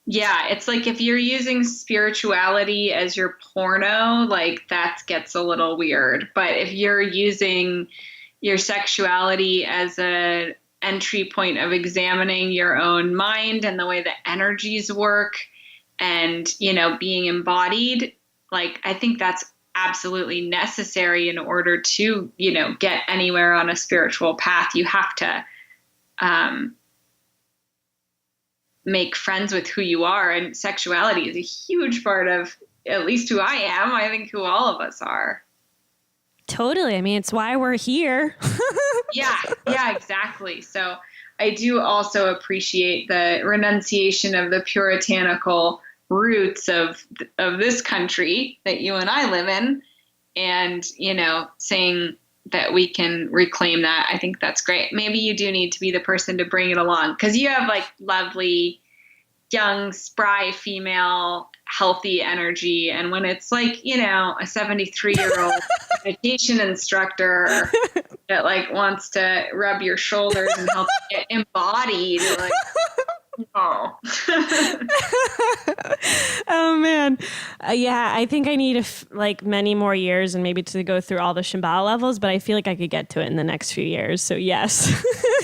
B: Yeah, it's like if you're using spirituality as your porno, like that gets a little weird. But if you're using your sexuality as an entry point of examining your own mind and the way the energies work, and, being embodied, like, I think that's absolutely necessary in order to, get anywhere on a spiritual path. You have to make friends with who you are, and sexuality is a huge part of at least who I am. I think who all of us are.
A: Totally. I mean, it's why we're here.
B: Yeah, exactly. So I do also appreciate the renunciation of the puritanical roots of this country that you and I live in, and saying that we can reclaim that. I think that's great. Maybe you do need to be the person to bring it along, because you have like lovely, young, spry female, healthy energy. And when it's like, a 73-year-old meditation instructor that like wants to rub your shoulders and help you get embodied, like, oh.
A: Oh man. Yeah, I think I need like many more years and maybe to go through all the Shambhala levels, but I feel like I could get to it in the next few years. So yes.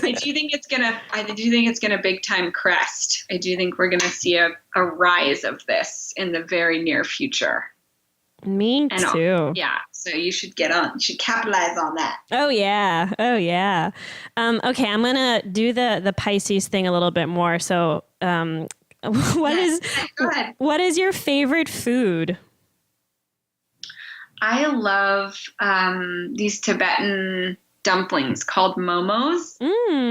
B: I do think it's gonna big time crest. I do think we're gonna see a rise of this in the very near future.
A: Me too.
B: Yeah. So you should get on. You should capitalize on that.
A: Oh yeah. Oh yeah. Okay, I'm gonna do the Pisces thing a little bit more. So, what is your favorite food?
B: I love these Tibetan dumplings called momos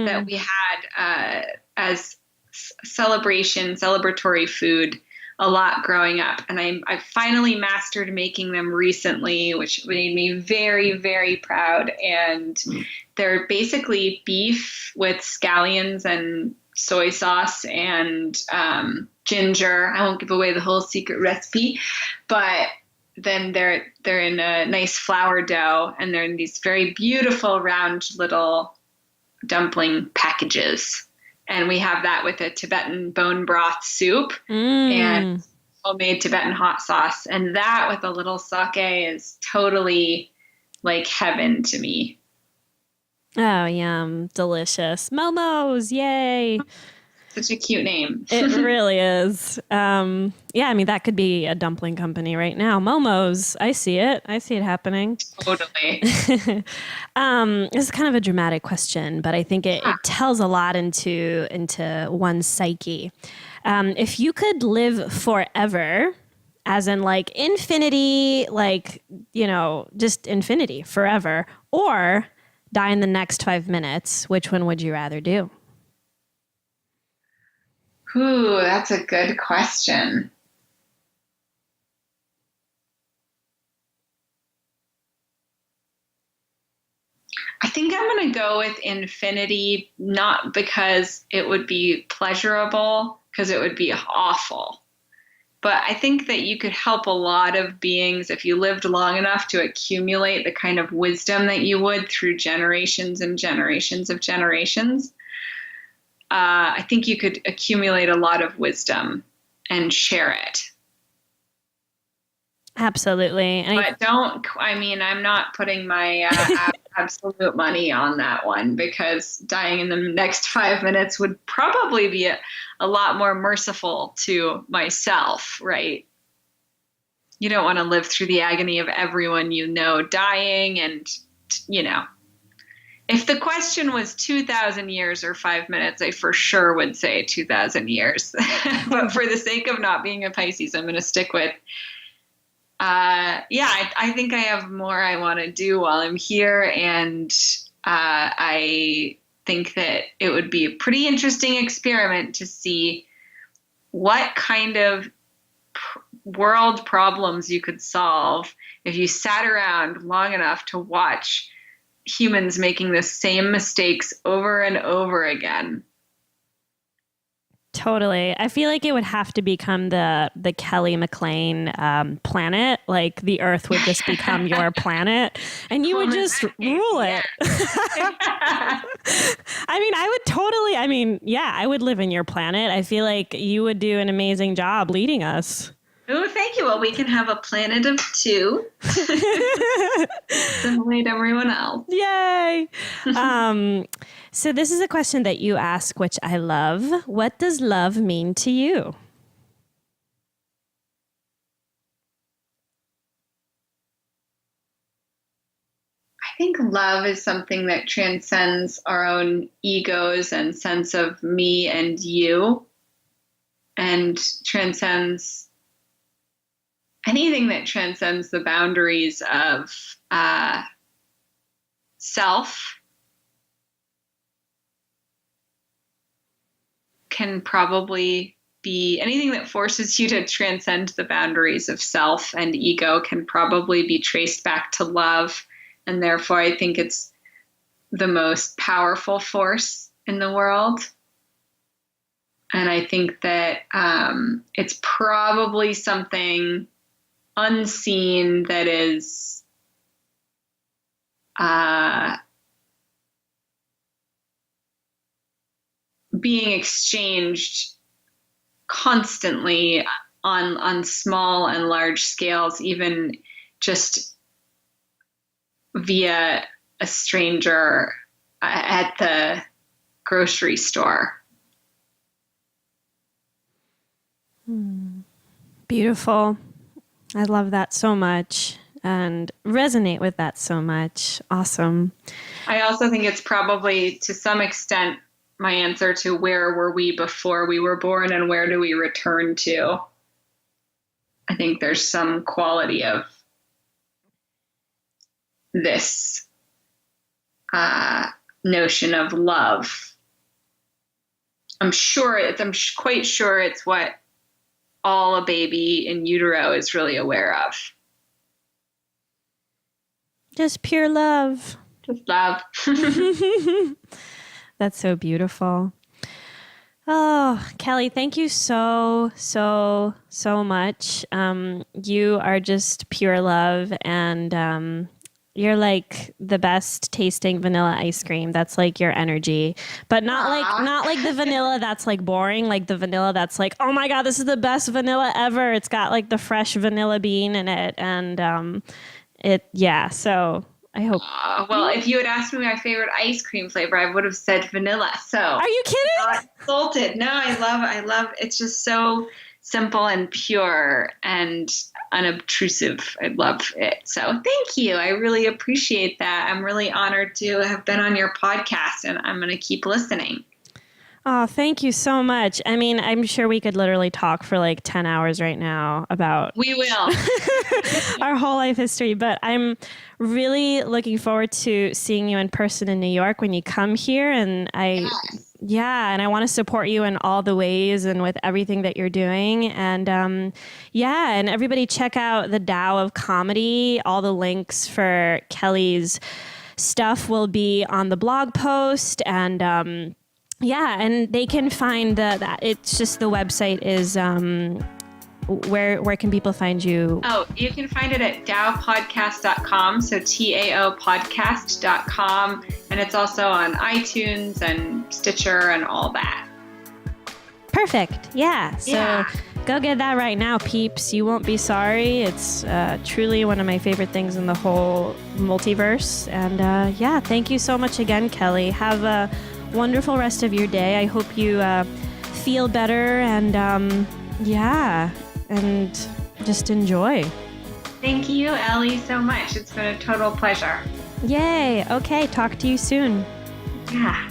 B: that we had as celebratory food a lot growing up. And I finally mastered making them recently, which made me very, very proud. And they're basically beef with scallions and soy sauce and ginger. I won't give away the whole secret recipe, but then they're in a nice flour dough, and they're in these very beautiful round little dumpling packages. And we have that with a Tibetan bone broth soup and homemade Tibetan hot sauce. And that with a little sake is totally like heaven to me.
A: Oh, yum. Delicious. Momos. Yay.
B: Such a cute name.
A: It really is. Yeah, I mean, that could be a dumpling company right now. Momos. I see it. I see it happening.
B: Totally.
A: This is kind of a dramatic question, but I think it tells a lot into one's psyche. If you could live forever, as in like infinity, like, just infinity forever, or die in the next 5 minutes, which one would you rather do?
B: Ooh, that's a good question. I think I'm going to go with infinity, not because it would be pleasurable, because it would be awful. But I think that you could help a lot of beings if you lived long enough to accumulate the kind of wisdom that you would through generations and generations of generations. I think you could accumulate a lot of wisdom and share it.
A: Absolutely.
B: But I'm not putting my absolute money on that one, because dying in the next 5 minutes would probably be a lot more merciful to myself, right? You don't want to live through the agony of everyone dying, and, If the question was 2,000 years or 5 minutes, I for sure would say 2,000 years. But for the sake of not being a Pisces, I'm going to stick with, I think I have more I want to do while I'm here. And I think that it would be a pretty interesting experiment to see what kind of world problems you could solve if you sat around long enough to watch humans making the same mistakes over and over again.
A: Totally. I feel like it would have to become the Kelly McLean planet. Like the Earth would just become your planet, and you would just rule it. I would live in your planet. I feel like you would do an amazing job leading us.
B: Oh, thank you. Well, we can have a planet of two. Simulate everyone else.
A: Yay. So this is a question that you ask, which I love. What does love mean to you?
B: I think love is something that transcends our own egos and sense of me and you, and transcends anything that transcends the boundaries of self. can probably be anything that forces you to transcend the boundaries of self and ego can probably be traced back to love. And therefore, I think it's the most powerful force in the world. And I think that it's probably something unseen that is being exchanged constantly on small and large scales, even just via a stranger at the grocery store.
A: Beautiful. I love that so much and resonate with that so much. Awesome.
B: I also think it's probably, to some extent, my answer to where were we before we were born and where do we return to. I think there's some quality of this notion of love. I'm quite sure it's what all a baby in utero is really aware of.
A: Just pure love.
B: Just love.
A: That's so beautiful. Oh, Kelly, thank you so much. You are just pure love, and you're like the best tasting vanilla ice cream. That's like your energy, but not like the vanilla that's like boring, like the vanilla that's like, oh my God, this is the best vanilla ever. It's got like the fresh vanilla bean in it. And so I hope.
B: Well, if you had asked me my favorite ice cream flavor, I would have said vanilla. So
A: are you kidding?
B: Not insulted. No, I love, it's just so simple and pure and unobtrusive. I love it. So thank you. I really appreciate that. I'm really honored to have been on your podcast, and I'm going to keep listening.
A: Oh, thank you so much. I mean, I'm sure we could literally talk for like 10 hours right now about
B: We will.
A: our whole life history, but I'm really looking forward to seeing you in person in New York when you come here. And and I want to support you in all the ways and with everything that you're doing. And and everybody check out the Tao of Comedy. All the links for Kelly's stuff will be on the blog post, and and they can find that. It's just the website is where can people find you?
B: Oh, you can find it at taopodcast.com. So taopodcast.com. And it's also on iTunes and Stitcher and all that.
A: Perfect. Yeah. So go get that right now, peeps. You won't be sorry. It's truly one of my favorite things in the whole multiverse. And thank you so much again, Kelly. Have a wonderful rest of your day. I hope you feel better and and just enjoy.
B: Thank you, Ellie, so much. It's been a total pleasure.
A: Yay. Okay. Talk to you soon.
B: Yeah.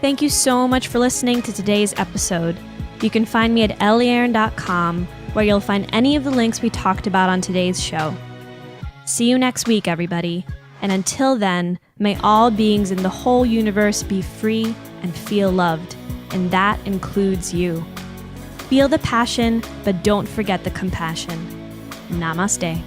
A: Thank you so much for listening to today's episode. You can find me at ellieaaron.com, where you'll find any of the links we talked about on today's show. See you next week, everybody. And until then, may all beings in the whole universe be free and feel loved. And that includes you. Feel the passion, but don't forget the compassion. Namaste.